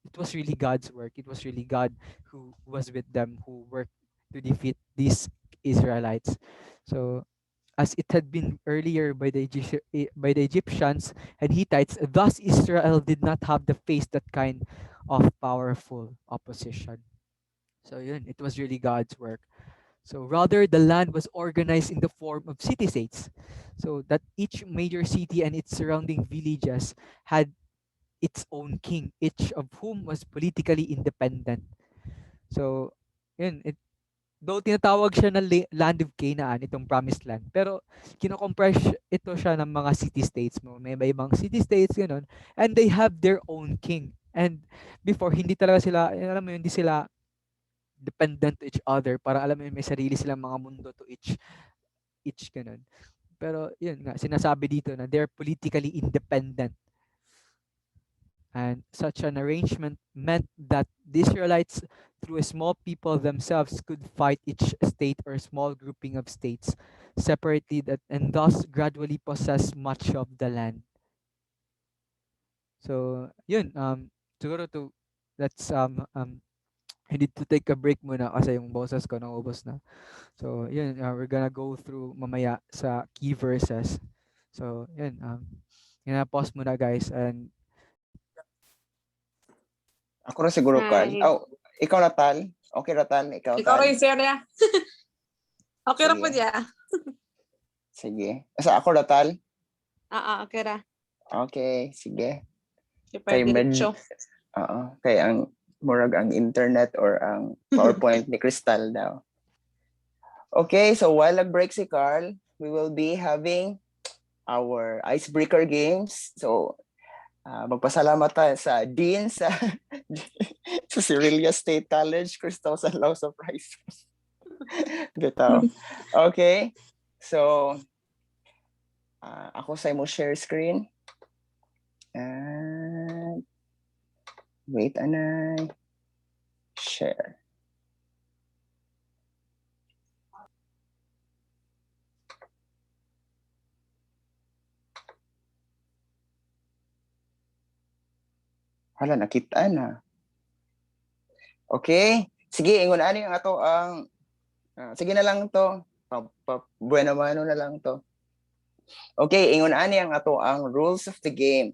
it was really God's work. It was really God who was with them, who worked to defeat these Israelites. So as it had been earlier by by the Egyptians and Hittites, thus Israel did not have to face that kind of powerful opposition. So yun, it was really God's work. So rather, the land was organized in the form of city-states, so that each major city and its surrounding villages had its own king, each of whom was politically independent. So, yun, though tinatawag siya na land of Canaan, itong promised land, pero kino-compress ito siya ng mga city-states mo. May iba-ibang city-states, ganun. And they have their own king. And before, hindi talaga sila, alam mo yun, hindi sila dependent to each other. Para alam mo yun, may sarili silang mga mundo to each ganun. Pero yun nga, sinasabi dito na they're politically independent. And such an arrangement meant that the Israelites, through a small people themselves, could fight each state or small grouping of states separately and thus gradually possess much of the land. So, yun, siguro to, let's, I need to take a break muna kasi yung boses ko naubos na. So, yun, we're gonna go through mamaya sa key verses. So, yun, pause muna guys and Ako na siguro, Carl. Hi. Oh, ikaw Natal. Okay, Natal. Ikaw, Ikaw Tal. rin, sir, ya. Okay ra Sige. po diya. Sige. Asa ako, Natal? Okay ra. Okay, sige. Si Kay Diretso. Oo. Kay ang murag ang internet or ang PowerPoint ni Crystal daw. Okay, so while nag-break si Carl, we will be having our icebreaker games. So, magpasalamat tayo sa Dean sa sa Cirilia State College, Crystal Sanlaw sa Prices. Bitaw. Okay. So, ako sa mo share screen. And wait, anay. Share. Hala, nakita na. Okay. Sige, ingon ani ang ato ang sige na lang to. Bueno mano na lang to. Okay, ingon ani ang ato ang rules of the game.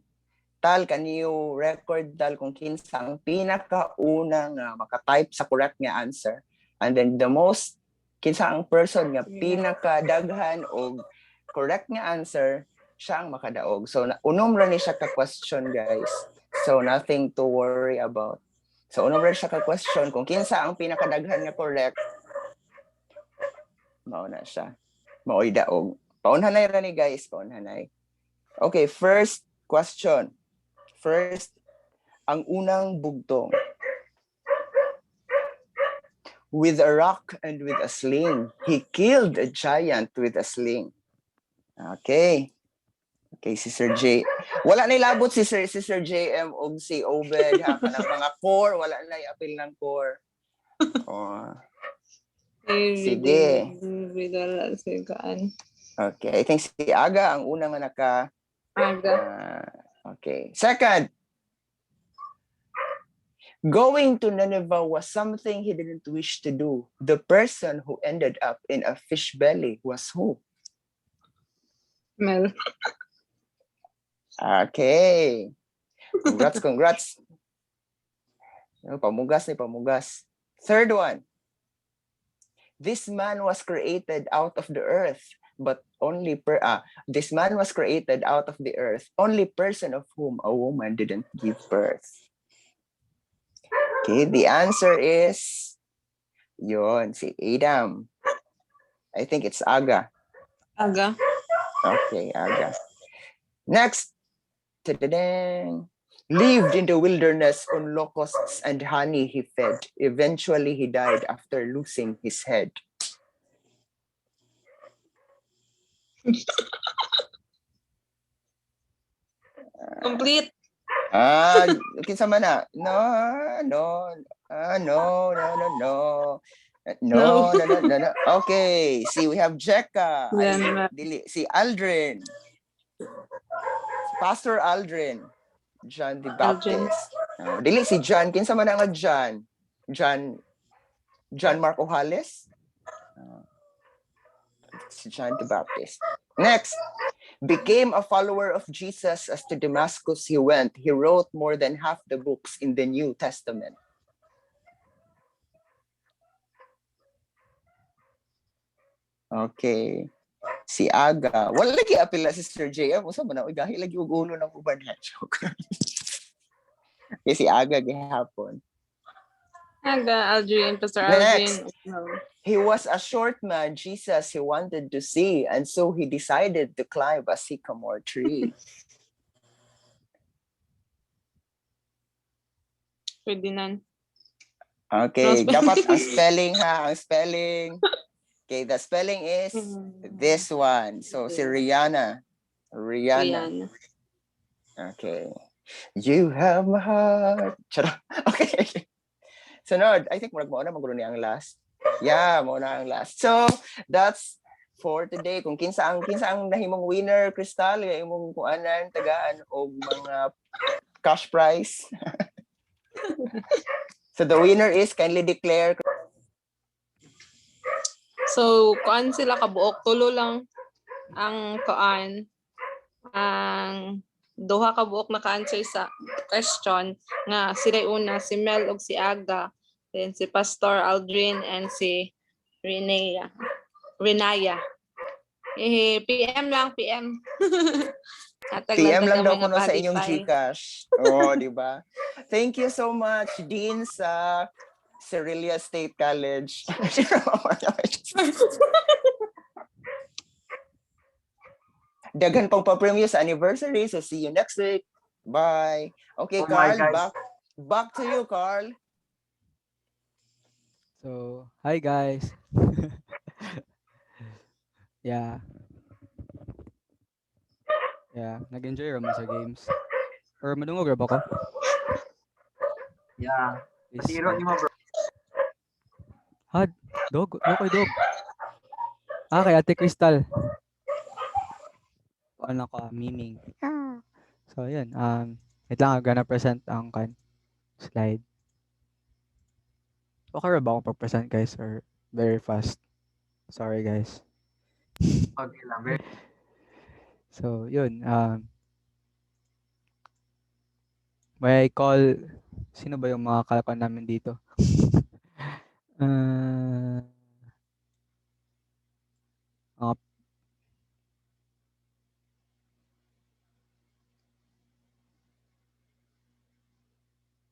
Tal, can you record tal kung kinsa ang pinakaunang maka-type sa correct nga answer? And then the most, kinsa ang person nga pinakadaghan og correct nga answer, siya ang makadaog. So, unom ra ni siya ka-question, guys. So, nothing to worry about. So, unom ra siya ka-question kung kinsa ang pinakadaghan nga correct, mao na siya. Mao'y daog. Paunhanay ra ni guys, paunhanay. Okay, first question. First, ang unang bugtong. With a rock and with a sling, he killed a giant with a sling. Okay. Okay, si Sir J. Wala na ilabot si Sir JM o si Obed. Ha? Kanang mga core, wala na i-appeal ng core. Oh. Sige. Okay, I think si Aga ang unang naka... Aga. Okay. Second, going to Nineveh was something he didn't wish to do. The person who ended up in a fish belly was who? Mel. Okay. Congrats. Pamugas ni pamugas. Third one. This man was created out of the earth, but this man was created out of the earth, only person of whom a woman didn't give birth. Okay, the answer is yon, si Adam. I think it's Aga. Aga. Okay, Aga. Next. Ta-da-dang. Lived in the wilderness on locusts and honey he fed. Eventually he died after losing his head. Complete. Kinsa man na? No. No. Okay, see, we have Jekka. Si Aldrin. Pastor Aldrin. John the Baptist. Dili si John. Kinsa man nga John? John Mark Ojales? Si John the Baptist. Next. Became a follower of Jesus as to Damascus he went. He wrote more than half the books in the New Testament. Okay. Si Aga. Wala lagi apila si Sir JM. Usa man na, gahi lagi og ulo ng uban. Okay, si Aga gihapon. Aga, Aldrin, Pastor Next. Aldrin. No. He was a short man, Jesus he wanted to see, and so he decided to climb a sycamore tree. Ferdinand. Okay, No, dapat ang spelling ha, ang spelling. Okay, the spelling is this one. So si Rihanna. Rihanna. Okay. You have my heart. Charot. Okay. Sunod, I think muna magulo niya ang last. Yeah, muna ang last. So, that's for today. Kung kinsa ang nahimong winner, Crystal, imong kuanan, tagaan og mga cash prize. So the winner is kindly declare. So, kuan sila kabuok. Tulo lang ang kuan. Ang duha ka buok naka-answer sa question nga sila una, si Mel ug si Aga, then si Pastor Aldrin and si Renaya. PM lang, PM. PM lang daw kuno sa inyong GCash. Oh, di ba? Thank you so much, Dean sa Cerilia State College. Daghan pang pa-premiere sa anniversary. So see you next week. Bye. Okay, Oh my Carl, guys. back to you, Carl. So, hi guys. Yeah. Yeah, nag-enjoy ra mo sa games. Or madungog ra ba ko? Yeah. Please, Patiro ni mo, bro. dog. Dog. Kay Ate Crystal. Ano ko, miming. So, yun. Wait lang, I'm gonna present ang slide. Okay ra ba akong pag-present, guys? Or very fast? Sorry, guys. Okay lang. Very So, yun. May I call... Sino ba yung mga kalakon namin dito?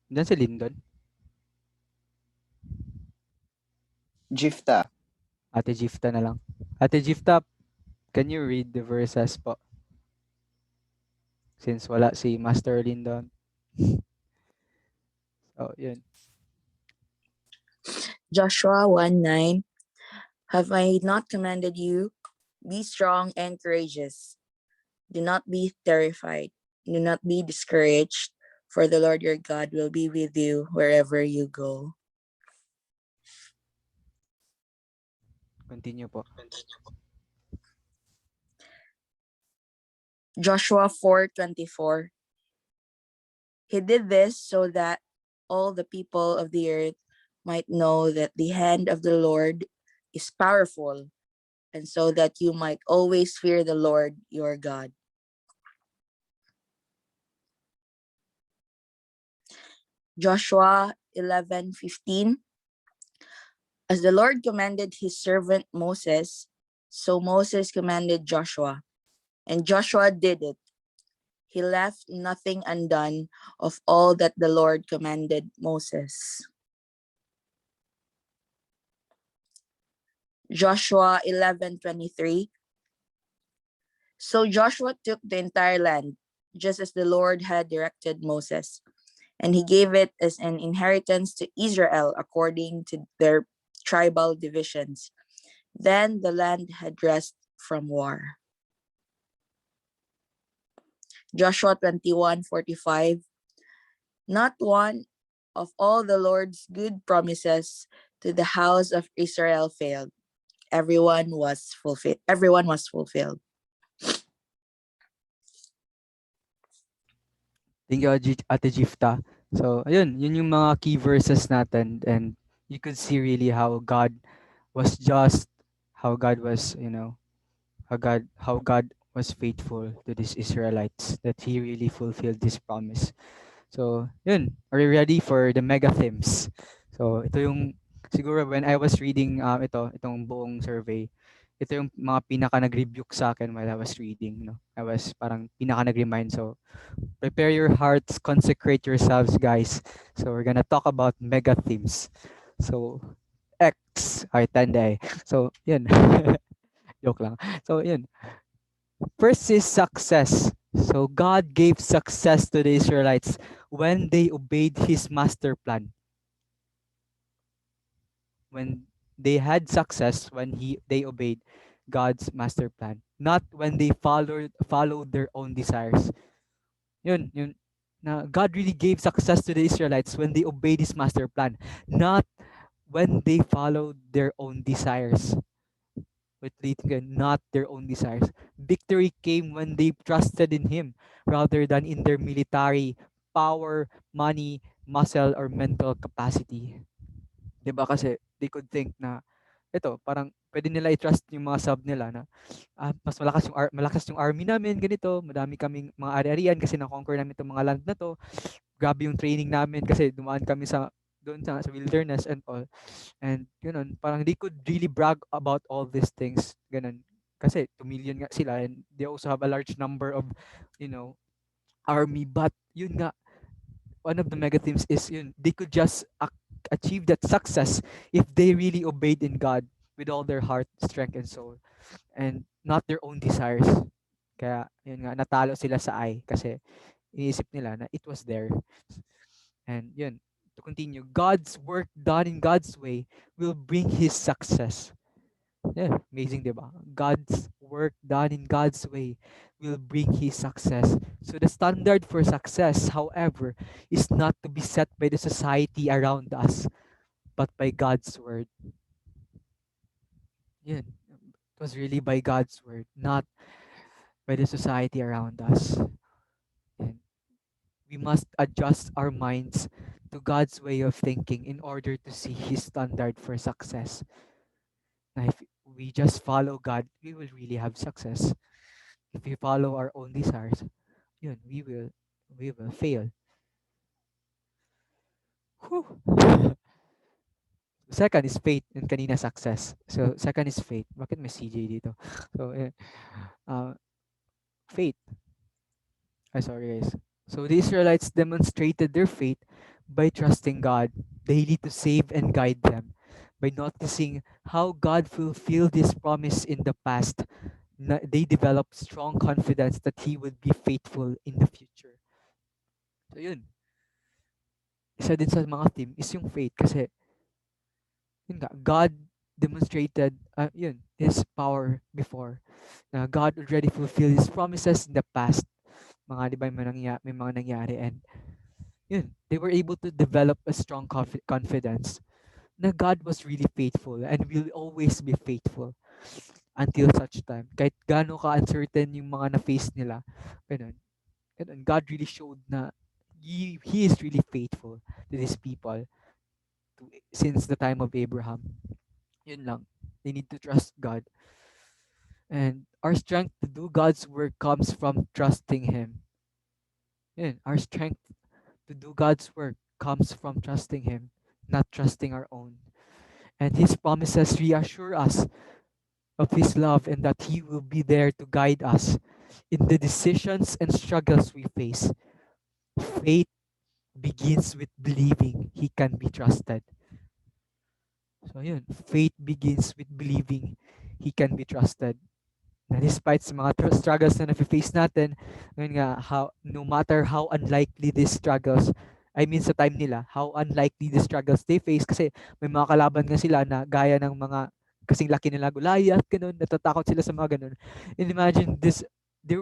Diyan si Lyndon. Gifta. Ate Gifta na lang. Ate Gifta, can you read the verses po? Since wala si Master Lyndon. So, yun. Joshua 1:9. Have I not commanded you? Be strong and courageous. Do not be terrified. Do not be discouraged, for the Lord your God will be with you wherever you go. Continue po. Joshua 4:24. He did this so that all the people of the earth might know that the hand of the Lord is powerful, and so that you might always fear the Lord your God. Joshua 11:15. As the Lord commanded his servant Moses, so Moses commanded Joshua, and Joshua did it. He left nothing undone of all that the Lord commanded Moses. Joshua 11:23. So Joshua took the entire land, just as the Lord had directed Moses, and he gave it as an inheritance to Israel according to their tribal divisions. Then the land had rest from war. Joshua 21:45. Not one of all the Lord's good promises to the house of Israel failed. Everyone was fulfilled. Everyone was fulfilled. Thank you, Ate Gifta. So, ayun, yun yung mga key verses natin, and you could see really how God was just, how God was, how God was faithful to these Israelites, that He really fulfilled this promise. So, yun. Are you ready for the mega themes? So, ito yung, siguro when I was reading itong buong survey, ito yung mga pinaka nag-rebuke sa akin while I was reading, no? I was parang pinaka nag-remind. So, prepare your hearts, consecrate yourselves, guys. So, we're gonna talk about mega themes. So, X, ay, tanda eh. So, yun. Joke lang. So, yun. First is success. So God gave success to the Israelites when they obeyed his master plan. When they had success when they obeyed God's master plan, not when they followed their own desires. Yun. Na God really gave success to the Israelites when they obeyed his master plan, not when they followed their own desires. With leading not their own desires. Victory came when they trusted in Him rather than in their military power, money, muscle, or mental capacity. 'Di ba kasi they could think na ito, parang pwede nila i-trust yung mga sub nila na mas malakas yung army namin, ganito, madami kaming mga ari-arian kasi na-conquer namin itong mga land na to. Grabe yung training namin kasi dumaan kami doon sa wilderness and all. And ganun, parang they could really brag about all these things. Ganun. Kasi 2 million nga sila and they also have a large number of, you know, army. But yun nga, one of the mega themes is yun, they could just achieve that success if they really obeyed in God with all their heart, strength, and soul. And not their own desires. Kaya yun nga, natalo sila sa I kasi iniisip nila na it was there. And yun, to continue, God's work done in God's way will bring His success. Yeah, amazing, diba? God's work done in God's way will bring His success. So the standard for success, however, is not to be set by the society around us, but by God's word. Yeah, it was really by God's word, not by the society around us. And we must adjust our minds to God's way of thinking in order to see His standard for success. Now, if we just follow God, we will really have success. If we follow our own desires, yun, we will fail. Whew. Second is faith and kanina success. So second is faith. Bakit may CJ dito? So faith. Sorry guys. So the Israelites demonstrated their faith by trusting God daily to save and guide them, by noticing how God fulfilled His promise in the past. They developed strong confidence that He would be faithful in the future. So yun, isa din sa mga theme is yung faith kasi yun nga, God demonstrated His power before. Na God already fulfilled His promises in the past. Mga di ba may mga nangyari, and yun, they were able to develop a strong confidence na God was really faithful and will always be faithful until such time. Kahit gaano ka-uncertain yung mga na-face nila, ganun, God really showed na He is really faithful to these people since the time of Abraham. Yun lang. They need to trust God. And our strength to do God's work comes from trusting Him. Yun, our strength to do God's work comes from trusting Him, not trusting our own. And His promises reassure us of His love and that He will be there to guide us in the decisions and struggles we face. Faith begins with believing He can be trusted. So yun, faith begins with believing He can be trusted. Na despite sa mga struggles na na-face natin, ngayon nga, no matter how unlikely these struggles, I mean sa time nila, how unlikely the struggles they face kasi may mga kalaban nga sila na gaya ng mga kasing laki nila Goliath, ganun, natatakot sila sa mga ganun. And imagine this, they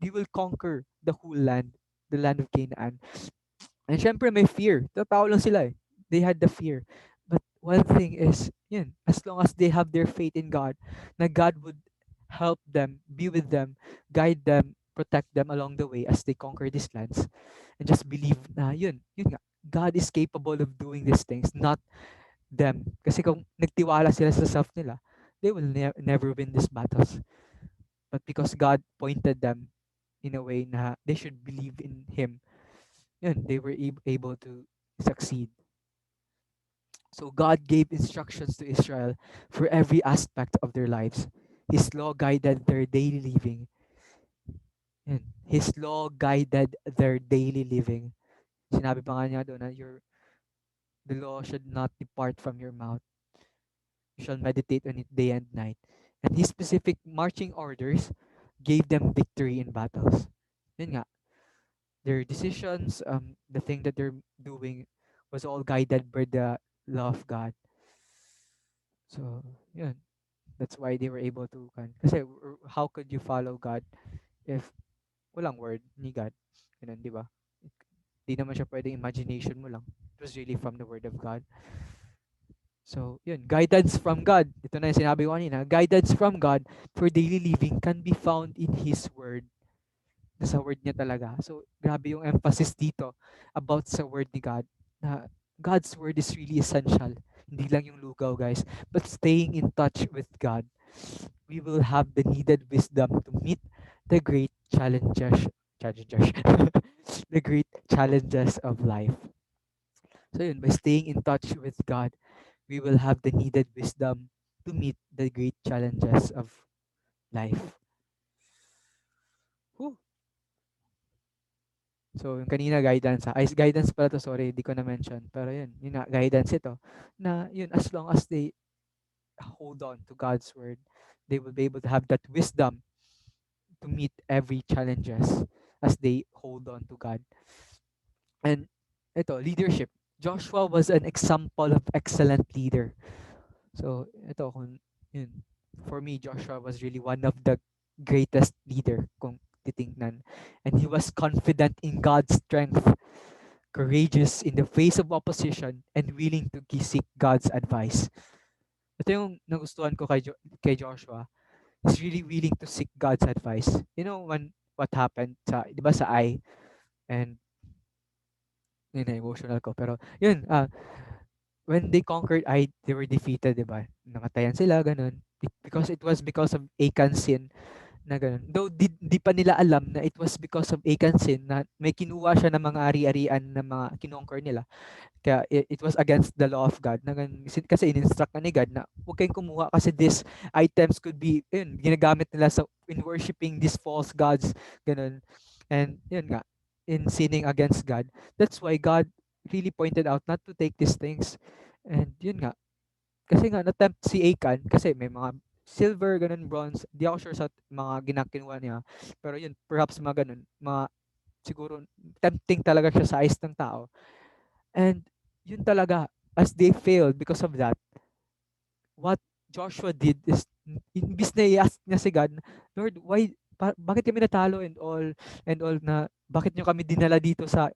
will conquer the whole land, the land of Canaan. And syempre may fear. Tao lang sila eh. They had the fear. But one thing is, yun, as long as they have their faith in God, na God would help them, be with them, guide them, protect them along the way as they conquer these lands. And just believe na yun nga, God is capable of doing these things, not them. Kasi kung nagtiwala sila sa self nila, they will never win these battles. But because God pointed them in a way na they should believe in Him, yun, they were able to succeed. So God gave instructions to Israel for every aspect of their lives. His law guided their daily living. Yun. His law guided their daily living. Sinabi pa nga niya doon na the law should not depart from your mouth. You shall meditate on it day and night. And His specific marching orders gave them victory in battles. Yun nga, their decisions, the thing that they're doing was all guided by the law of God. So, yun. That's why they were able to kasi how could you follow God if walang word ni God? Ganun, di ba? Di naman siya pwedeng imagination mo lang. It was really from the word of God. So, yun, guidance from God. Ito na yung sinabi ko kanina. Guidance from God for daily living can be found in His word. Sa word niya talaga. So, grabe yung emphasis dito about sa word ni God. Na God's word is really essential. Hindi lang yung lugaw, guys. But staying in touch with God, we will have the needed wisdom to meet the great challenges the great challenges of life. So yun, by staying in touch with God, we will have the needed wisdom to meet the great challenges of life. Whew. So, yung kanina guidance, ay guidance pala to, sorry, hindi ko na mention. Pero yun na, guidance ito. Na yun, as long as they hold on to God's word, they will be able to have that wisdom to meet every challenges as they hold on to God. And ito, leadership. Joshua was an example of excellent leader. So, ito, yun, for me, Joshua was really one of the greatest leader kung titingnan. And he was confident in God's strength, courageous in the face of opposition, and willing to seek God's advice. Ito yung nagustuhan ko kay Joshua. He's really willing to seek God's advice. You know what happened di ba sa Ai? And yun na emotional ko. Pero yun, when they conquered Ai, they were defeated, di ba? Namatayan sila, ganun. Because it was because of Achan's sin na ganun. Though di pa nila alam na it was because of Achan's sin na may kinuha siya ng mga ari-arian na mga kinonquer nila. Kaya it was against the law of God. Na ganun, kasi in-instruct na ni God na huwag kayong kumuha kasi these items could be, yun, ginagamit nila in worshiping these false gods. Ganun. And yun nga, in sinning against God. That's why God really pointed out not to take these things. And yun nga, kasi nga na-tempt si Achan kasi may mga silver, ganun, bronze. Di ako sure sa mga ginakinuha niya. Pero yun, perhaps mga ganun. Siguro, tempting talaga siya sa eyes ng tao. And yun talaga, as they failed because of that, what Joshua did is, imbis na i-ask niya si God, Lord, why, bakit kami natalo and all na, bakit nyo kami dinala dito sa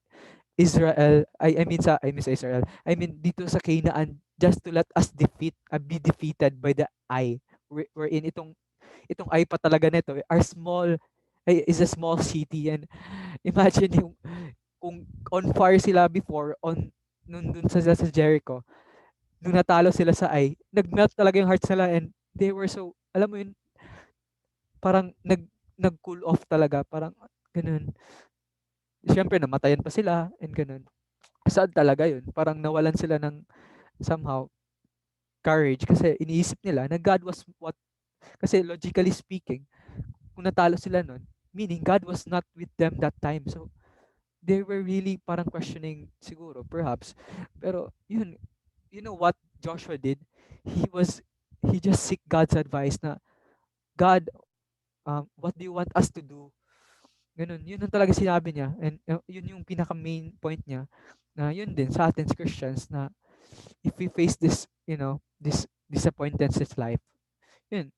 Israel, I mean sa Israel, I mean dito sa Canaan, just to let us be defeated by the Ai. Wherein itong Ai pa talaga nito, is a small city, and imagine kung on fire sila before, nun sa Jericho, nung natalo sila sa Ai, nagmelt talaga yung hearts nila, and they were so, alam mo yun, parang nag-cool off talaga, parang ganun. Siyempre namatayan pa sila and ganun. Sad talaga yun. Parang nawalan sila ng somehow courage kasi iniisip nila na God was what, kasi logically speaking, kung natalo sila nun, meaning God was not with them that time. So they were really parang questioning siguro, perhaps. Pero yun, you know what Joshua did? He just seek God's advice na, God, what do you want us to do? Ganun, yun ang talaga sinabi niya. And yun yung pinaka main point niya. Na yun din sa atin as Christians na if we face this, this disappointments in life, yun,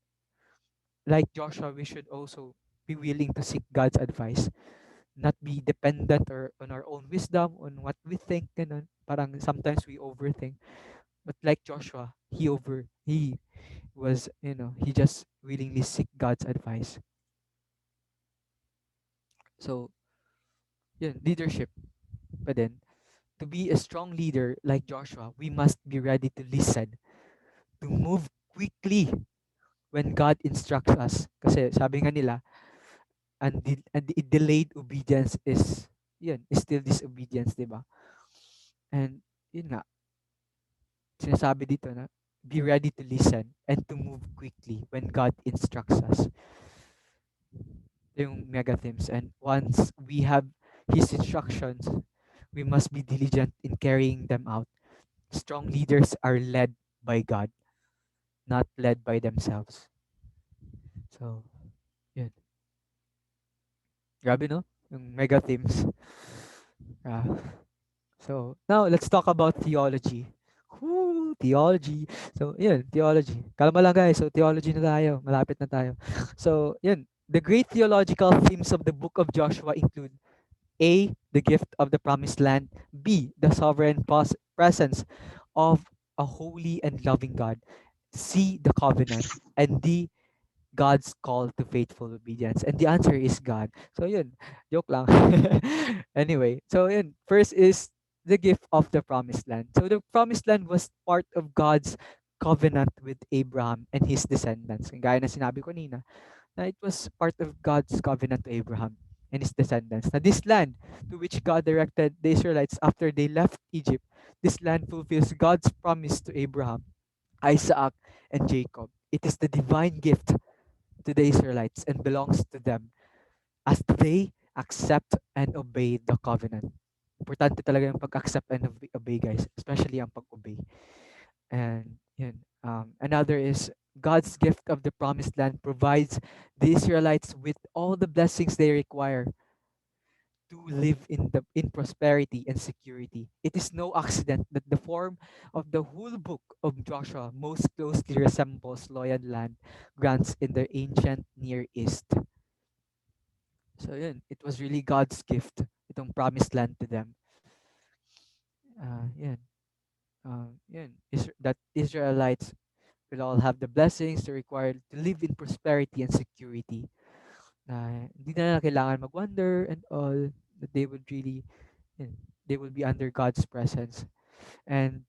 like Joshua, we should also be willing to seek God's advice, not be dependent or on our own wisdom, on what we think, ganun. Parang sometimes we overthink. But like Joshua, he was, he just willingly seek God's advice. So, yun, leadership pa din. To be a strong leader like Joshua, we must be ready to listen, to move quickly when God instructs us. Kasi sabi nga nila, and the delayed obedience is still disobedience, di ba? And yun nga, sinasabi dito na, be ready to listen and to move quickly when God instructs us. Yung mega themes. And once we have His instructions, we must be diligent in carrying them out. Strong leaders are led by God, not led by themselves. So, yun. Grabe, no? Yung mega themes. So, now let's talk about theology. Woo, theology. So, yun, theology. Kalma lang guys. So, theology na tayo. Malapit na tayo. So, yun. The great theological themes of the book of Joshua include A, the gift of the promised land. B, the sovereign presence of a holy and loving God. C, the covenant. And D, God's call to faithful obedience. And the answer is God. So yun, joke lang. Anyway, so yun, first is the gift of the promised land. So the promised land was part of God's covenant with Abraham and his descendants. Gaya na sinabi ko nina, na it was part of God's covenant to Abraham and his descendants. Now this land to which God directed the Israelites after they left Egypt, this land fulfills God's promise to Abraham, Isaac, and Jacob. It is the divine gift to the Israelites and belongs to them as they accept and obey the covenant. Importante talaga yung pag-accept and obey, guys, especially ang pag-obey. And yun, another is God's gift of the promised land provides the Israelites with all the blessings they require to live in prosperity and security. It is no accident that the form of the whole book of Joshua most closely resembles loyal land grants in the ancient Near East. So yun, it was really God's gift, itong promised land to them. Yun. That Israelites will all have the blessings they required to live in prosperity and security. Hindi na kailangan mag-wonder and all, that they would really, they will be under God's presence. And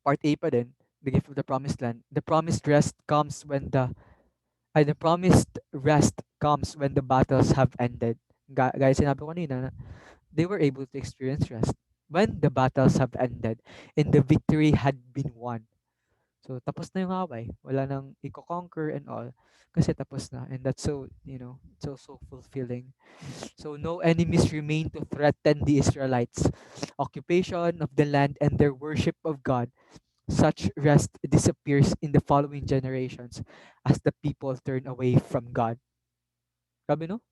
part A pa din, the gift of the promised land. The promised rest comes when the promised rest comes when the battles have ended. Guys, sinabi ko kanina, they were able to experience rest when the battles have ended and the victory had been won. So, tapos na yung away. Wala nang i-conquer and all. Kasi tapos na. And that's so, so fulfilling. So, no enemies remain to threaten the Israelites' occupation of the land and their worship of God. Such rest disappears in the following generations as the people turn away from God. Grabe, no?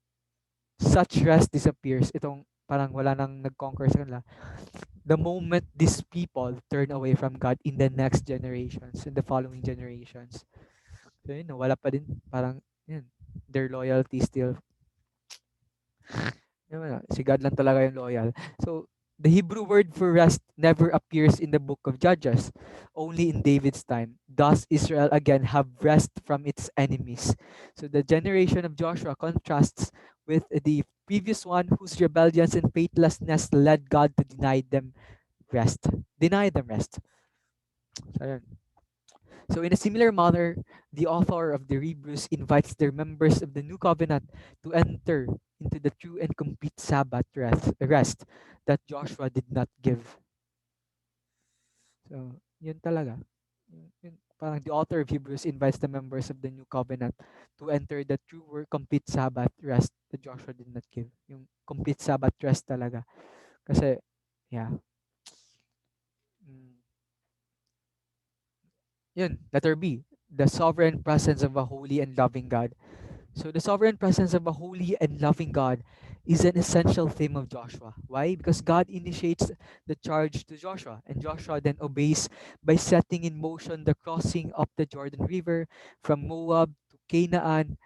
Such rest disappears. Itong parang wala nang nag-conquer sa kanila. The moment these people turn away from God in the next generations, in the following generations. So, wala pa din. Parang, their loyalty still. Si God lang talaga yung loyal. So, the Hebrew word for rest never appears in the book of Judges, only in David's time. Thus, Israel again have rest from its enemies. So, the generation of Joshua contrasts with the previous one whose rebellions and faithlessness led God to deny them rest. Deny them rest. So, yun. So in a similar manner, the author of the Hebrews invites the members of the new covenant to enter into the true and complete Sabbath rest that Joshua did not give. So, yun talaga. Parang the author of Hebrews invites the members of the new covenant to enter the true or complete Sabbath rest that Joshua did not give. Yung complete Sabbath rest talaga. Kasi, yeah. Mm, Yun, letter B, the sovereign presence of a holy and loving God. So the sovereign presence of a holy and loving God is an essential theme of Joshua. Why? Because God initiates the charge to Joshua, and Joshua then obeys by setting in motion the crossing of the Jordan River from Moab to Canaan.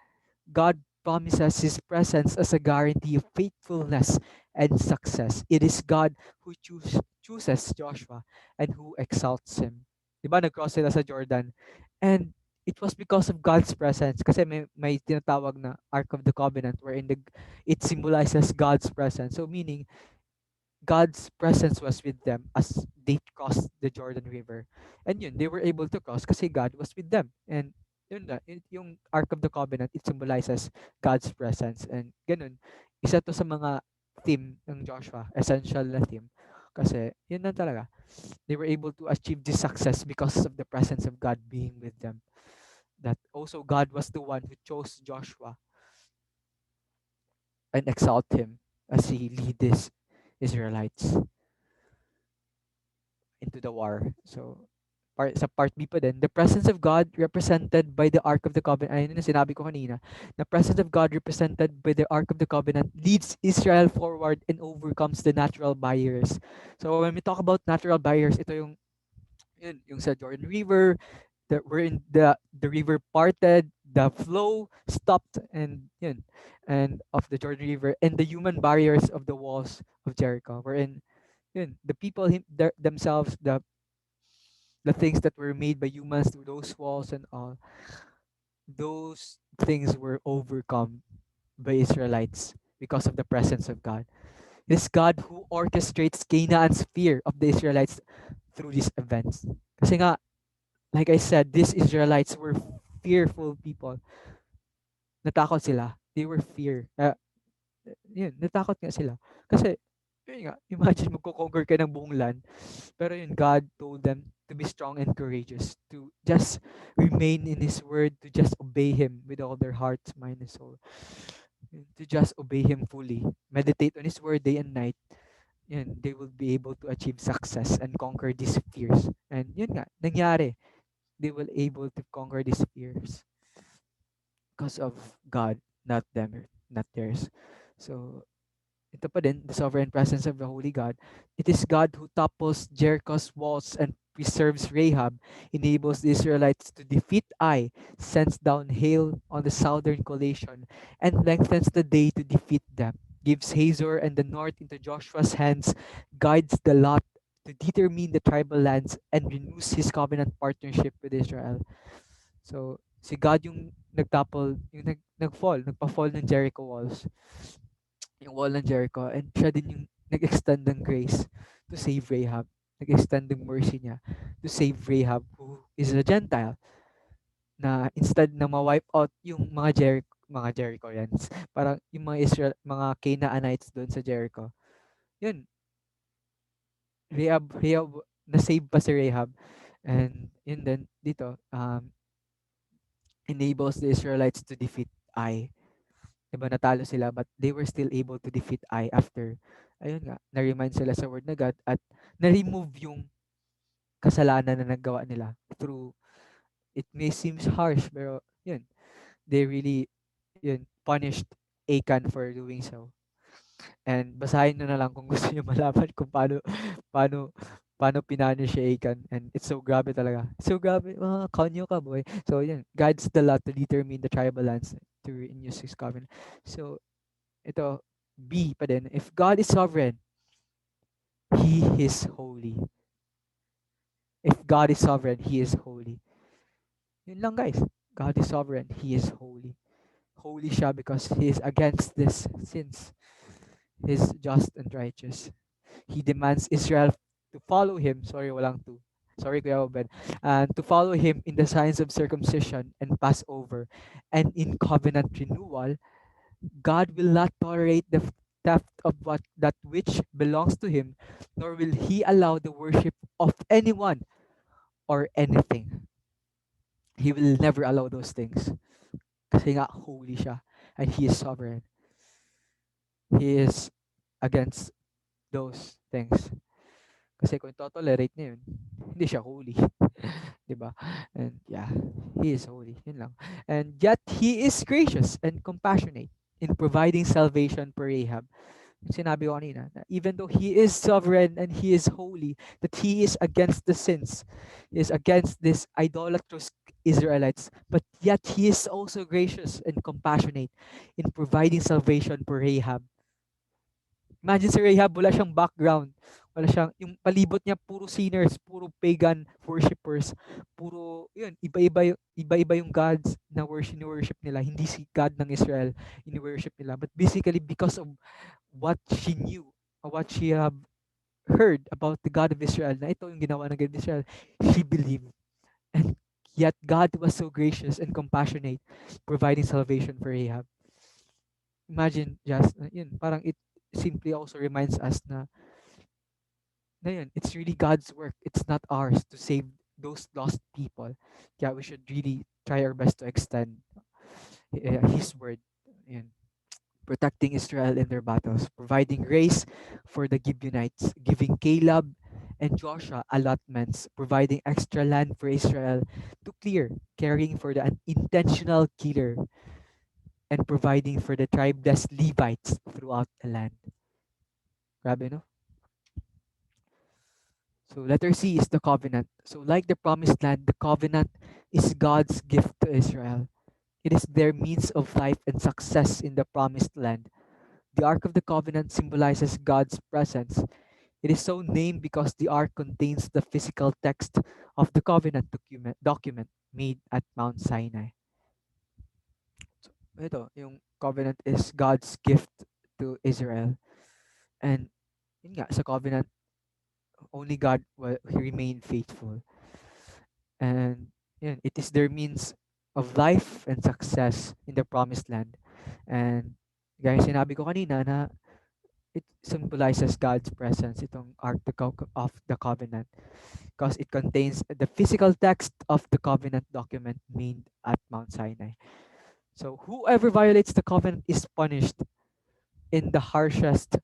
God promises his presence as a guarantee of faithfulness and success. It is God who chooses Joshua and who exalts him. Diba, nag-cross sila sa Jordan. And it was because of God's presence. Kasi may tinatawag na Ark of the Covenant wherein it symbolizes God's presence. So meaning, God's presence was with them as they crossed the Jordan River. And yun, they were able to cross kasi God was with them. And yun na, yung Ark of the Covenant, it symbolizes God's presence. And ganun, isa to sa mga theme ng Joshua, essential na theme. Kasi yun na talaga. They were able to achieve this success because of the presence of God being with them. That also God was the one who chose Joshua and exalt him as he lead these Israelites into the war. So, sa part B pa din, the presence of God represented by the Ark of the Covenant, ayun na sinabi ko kanina, the presence of God represented by the Ark of the Covenant leads Israel forward and overcomes the natural barriers. So, when we talk about natural barriers, ito yung sa Jordan River, wherein the river parted, the flow stopped, and yun, and of the Jordan River, and the human barriers of the walls of Jericho, wherein yun, the people themselves, the things that were made by humans through those walls and all, those things were overcome by Israelites because of the presence of God. It is God who orchestrates Canaan's fear of the Israelites through these events. Kasi nga, like I said, these Israelites were fearful people. Natakot sila. They were fear. Yun, natakot nga sila. Kasi, yun nga, imagine magko-conquer ka ng buong land. Pero yun, God told them to be strong and courageous, to just remain in His word, to just obey Him with all their hearts, mind, and soul. To just obey Him fully. Meditate on His word day and night. Yun, they will be able to achieve success and conquer these fears. And yun nga, nangyari. They will able to conquer these fears because of God, not them, not theirs. So, ito pa din, the sovereign presence of the Holy God. It is God who topples Jericho's walls and preserves Rahab, enables the Israelites to defeat Ai, sends down hail on the southern collation, and lengthens the day to defeat them, gives Hazor and the north into Joshua's hands, guides the lot to determine the tribal lands, and renews his covenant partnership with Israel. So, si God yung nagtopple, yung nagpa-fall ng Jericho walls, yung wall ng Jericho, and siya din yung nag-extend ng grace to save Rahab. Nag-extend ng mercy niya to save Rahab, who is a Gentile, na instead na ma-wipe out yung mga Jerichoans, parang yung mga mga Canaanites doon sa Jericho. Yun, Rahab, na-save pa si Rahab. And yun din, dito, enables the Israelites to defeat Ai. Diba, natalo sila, but they were still able to defeat Ai after, ayun nga, na-remind sila sa word na God at na-remove yung kasalanan na nagawa nila through, it may seem harsh, pero yun, they really, yun, punished Achan for doing so. And basahin nyo na lang kung gusto nyo malaman kung paano, paano pinano si Achan. And it's so grabe talaga. So grabe, mga kanyo ka, boy. So, yun, God's the lot to determine the tribal lands to renew his covenant. So, ito, B pa din. If God is sovereign, He is holy. If God is sovereign, He is holy. Yun lang, guys. God is sovereign. He is holy. Holy siya because He is against these sins. He is just and righteous. He demands Israel to follow Him. Sorry, walang to. sorry Kuya Obed, and to follow him in the signs of circumcision and Passover, and in covenant renewal. God will not tolerate the theft of what that which belongs to him, nor will he allow the worship of anyone or anything. He will never allow those things. Kasi nga holy siya and he is sovereign. He is against those things. Kasi kung tolerate niya yun, hindi siya holy. 'Di ba? And yeah, he is holy. Yun lang. And yet he is gracious and compassionate in providing salvation for Rahab. Yung sinabi ko kanina, na even though he is sovereign and he is holy, that he is against the sins, is against this idolatrous Israelites, but yet he is also gracious and compassionate in providing salvation for Rahab. Imagine si Rahab, wala siyang background. Wala siyang, yung palibot niya, puro sinners, puro pagan worshippers, puro, yun, iba-iba yung gods na worship nila. Hindi si God ng Israel, ini-worship nila. But basically, because of what she knew, or what she have heard about the God of Israel, na ito yung ginawa ng God of Israel, she believed. And yet, God was so gracious and compassionate, providing salvation for Rahab. Imagine just, yun, parang it simply also reminds us na yun, it's really God's work. It's not ours to save those lost people. Yeah, we should really try our best to extend His word. Yun. Protecting Israel in their battles, providing grace for the Gibeonites, giving Caleb and Joshua allotments, providing extra land for Israel to clear, caring for the intentional killer, and providing for the tribeless Levites throughout the land. Grabe, no? So letter C is the covenant. So like the promised land, the covenant is God's gift to Israel. It is their means of life and success in the promised land. The Ark of the Covenant symbolizes God's presence. It is so named because the Ark contains the physical text of the covenant document made at Mount Sinai. So, ito, yung covenant is God's gift to Israel. And yun nga, sa covenant, only God will remain faithful. And yun, it is their means of life and success in the promised land. And gaya sinabi ko kanina na it symbolizes God's presence, itong Ark of the Covenant, because it contains the physical text of the covenant document made at Mount Sinai. So whoever violates the covenant is punished in the harshest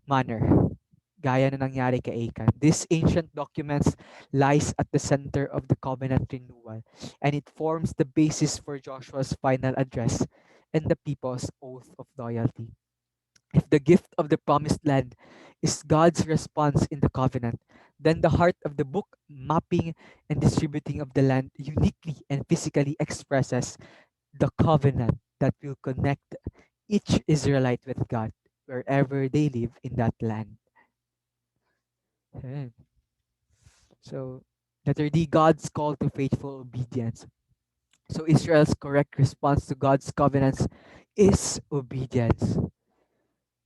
manner, gaya na nangyari kay Achan. This ancient documents lies at the center of the covenant renewal, and it forms the basis for Joshua's final address and the people's oath of loyalty. If the gift of the promised land is God's response in the covenant, then the heart of the book, mapping and distributing of the land, uniquely and physically expresses the covenant that will connect each Israelite with God wherever they live in that land. Ayan. So, letter D, God's call to faithful obedience. So, Israel's correct response to God's covenants is obedience.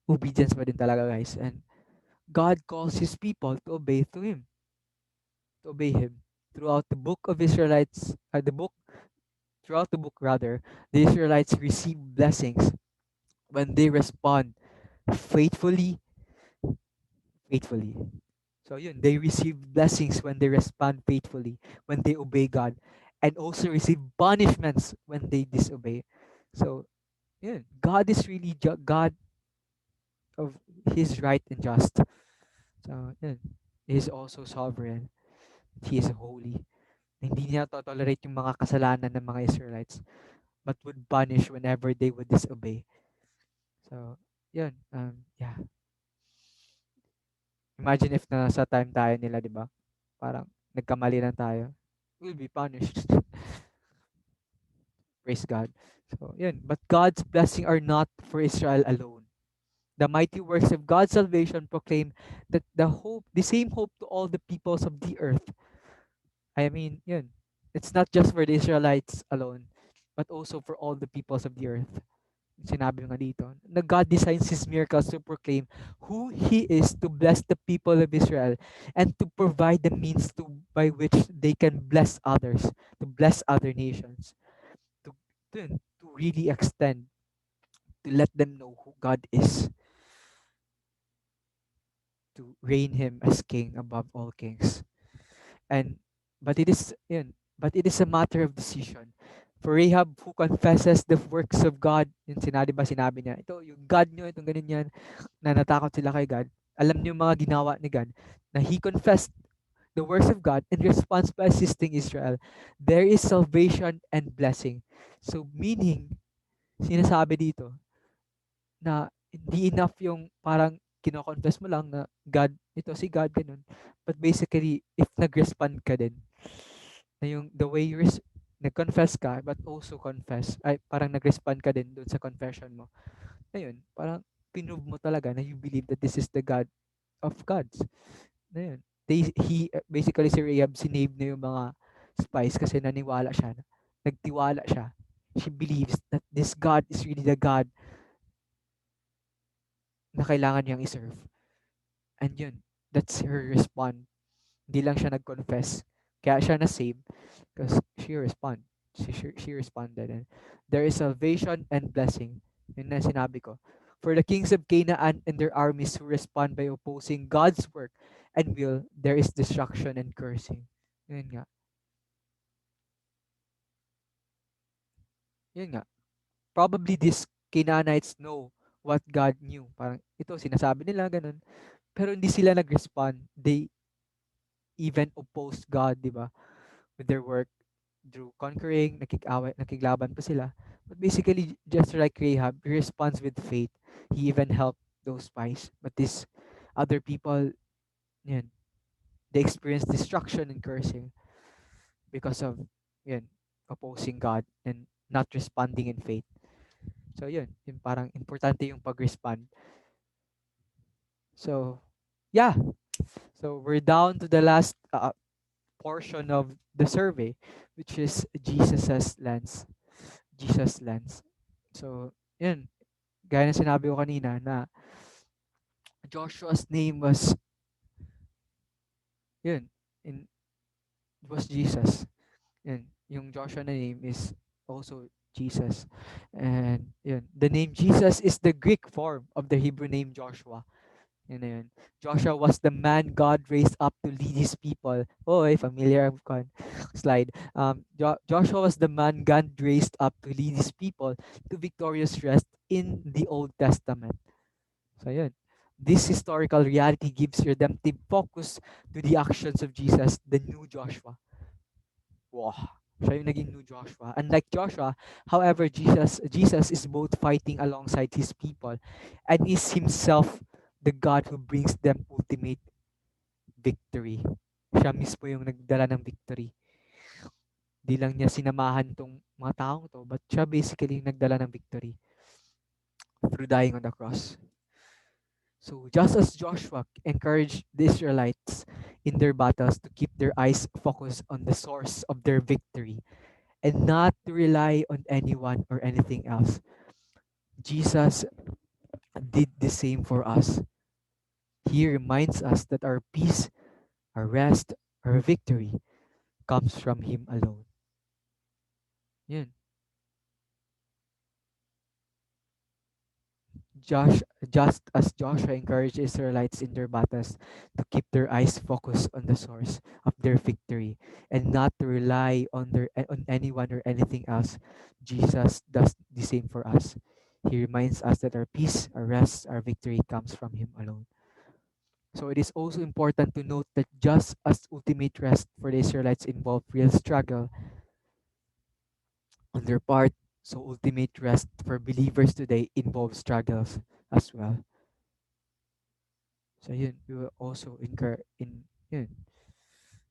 Obedience pa din talaga, guys. And God calls His people to obey to Him, to obey Him. Throughout the book of Israelites, throughout the book rather, the Israelites receive blessings when they respond faithfully, faithfully. So yun, they receive blessings when they respond faithfully, when they obey God, and also receive punishments when they disobey. So yun, God is really God of His right and just. So yun, He is also sovereign. He is holy. Hindi niya tolerate yung mga kasalanan ng mga Israelites, but would punish whenever they would disobey. So yun, yeah. Imagine if nasa time tayo nila, di ba? Parang nagkamali lang tayo. We'll be punished. Praise God. So, yun. But God's blessing are not for Israel alone. The mighty works of God's salvation proclaim that the same hope to all the peoples of the earth. I mean, yun. It's not just for the Israelites alone, but also for all the peoples of the earth. sinabi nga dito, na God designs His miracles to proclaim who He is, to bless the people of Israel, and to provide the means by which they can bless others, to bless other nations, to, to really extend, to let them know who God is, to reign Him as King above all kings. And but it is yun, but it is a matter of decision. For Rahab, who confesses the works of God, yung sinabi niya, ito, yung God nyo, itong ganun yan, na natakot sila kay God. Alam niyo yung mga ginawa ni God, na he confessed the works of God in response by assisting Israel. There is salvation and blessing. So meaning, sinasabi dito, na hindi enough yung parang kino-confess mo lang na God, ito si God, ganun. But basically, if nag-respond ka din, na yung the way you nag-confess ka, but also confess, ay parang nag-respond ka din dun sa confession mo. Na yun, parang pinove mo talaga na you believe that this is the God of gods. Na yun. Basically si Rahab, sinave na yung mga spies kasi naniwala siya, nagtiwala siya. She believes that this God is really the God na kailangan niyang iserve. And yun, that's her response. Hindi lang siya nag-confess. Kaya siya na-save because she responded. And there is salvation and blessing. Yun na sinabi ko. For the kings of Canaan and their armies who respond by opposing God's work and will, there is destruction and cursing. Yun nga. Yun nga. Probably these Canaanites know what God knew. Parang ito, sinasabi nila, ganun. Pero hindi sila nag-respond. They even opposed God, di ba? With their work through conquering, nakiklaban pa sila. But basically, just like Rahab, he responds with faith. He even helped those spies. But these other people, yun, they experience destruction and cursing because of yun, opposing God and not responding in faith. So yun parang importante yung pag-respond. So, yeah. So we're down to the last portion of the survey, which is Jesus's lens. Jesus lens. So, yun. Gaya na sinabi ko kanina na Joshua's name was, yun, it was Jesus. Yun. Yung Joshua na name is also Jesus. And yun, the name Jesus is the Greek form of the Hebrew name Joshua. Yun na yun. Joshua was the man God raised up to lead his people. Oh, familiar slide. Joshua was the man God raised up to lead his people to victorious rest in the Old Testament. So yun. This historical reality gives redemptive focus to the actions of Jesus, the new Joshua. Wow. Siya yung naging new Joshua. Unlike Joshua, however, Jesus is both fighting alongside his people and is himself the God who brings them ultimate victory. Siya mismo yung nagdala ng victory. Di lang niya sinamahan tong mga taong to, but siya basically yung nagdala ng victory through dying on the cross. So just as Joshua encouraged the Israelites in their battles to keep their eyes focused on the source of their victory and not to rely on anyone or anything else, Jesus did the same for us. He reminds us that our peace, our rest, our victory comes from Him alone. Yun. Just as Joshua encouraged Israelites in their battles to keep their eyes focused on the source of their victory and not to rely on anyone or anything else, Jesus does the same for us. He reminds us that our peace, our rest, our victory comes from Him alone. So it is also important to note that just as ultimate rest for the Israelites involved real struggle on their part, so ultimate rest for believers today involves struggles as well. So yun, we will also incur in yun,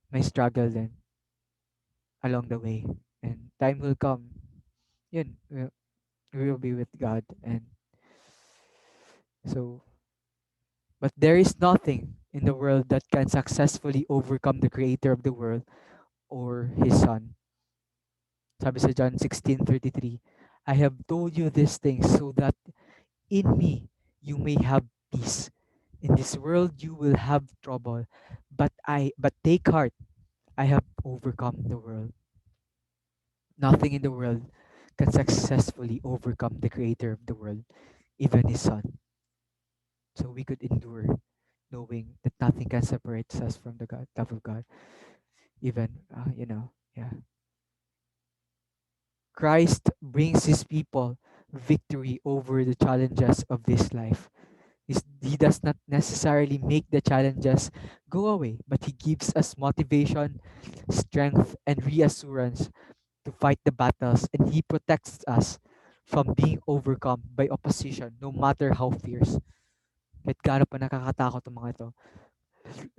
may struggle then along the way. And time will come, yun, we will be with God. And so, but there is nothing in the world that can successfully overcome the creator of the world or his son. Sabi sa John 16:33, I have told you these things so that in me you may have peace. In this world you will have trouble, but take heart, I have overcome the world. Nothing in the world can successfully overcome the creator of the world, even his son. So we could endure knowing that nothing can separate us from the love of God. Even, yeah. Christ brings his people victory over the challenges of this life. He does not necessarily make the challenges go away, but he gives us motivation, strength, and reassurance to fight the battles, and he protects us from being overcome by opposition, no matter how fierce. Kahit gaano pa nakakatakot ang mga ito,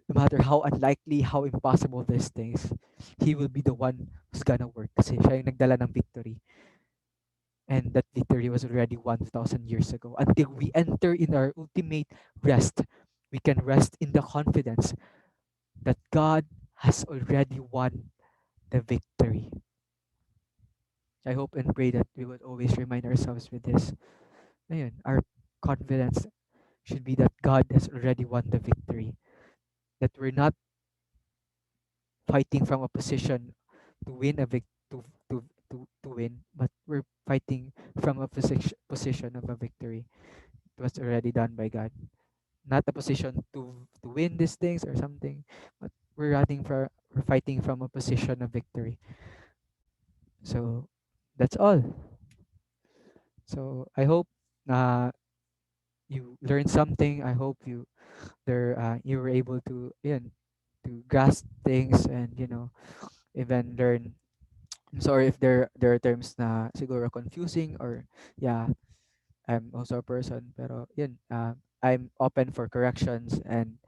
no matter how unlikely, how impossible these things, he will be the one who's gonna work kasi siya yung nagdala ng victory. And that victory was already 1,000 years ago. Until we enter in our ultimate rest, we can rest in the confidence that God has already won the victory. I hope and pray that we would always remind ourselves with this. Ayun, our confidence should be that God has already won the victory. That we're not fighting from a position to win a to win, but we're fighting from a position of a victory. It was already done by God. Not a position to win these things or something, but we're fighting from a position of victory. So that's all. So I hope you learned something. I hope you were able to grasp things and even learn. I'm sorry if there are terms na siguro confusing or yeah, I'm also a person pero I'm open for corrections and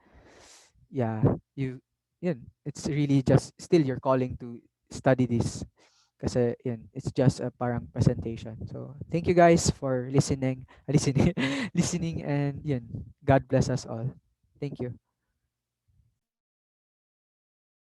yeah, it's really just still your calling to study this kasi it's just a parang presentation. So thank you guys for listening, listening and God bless us all. Thank you.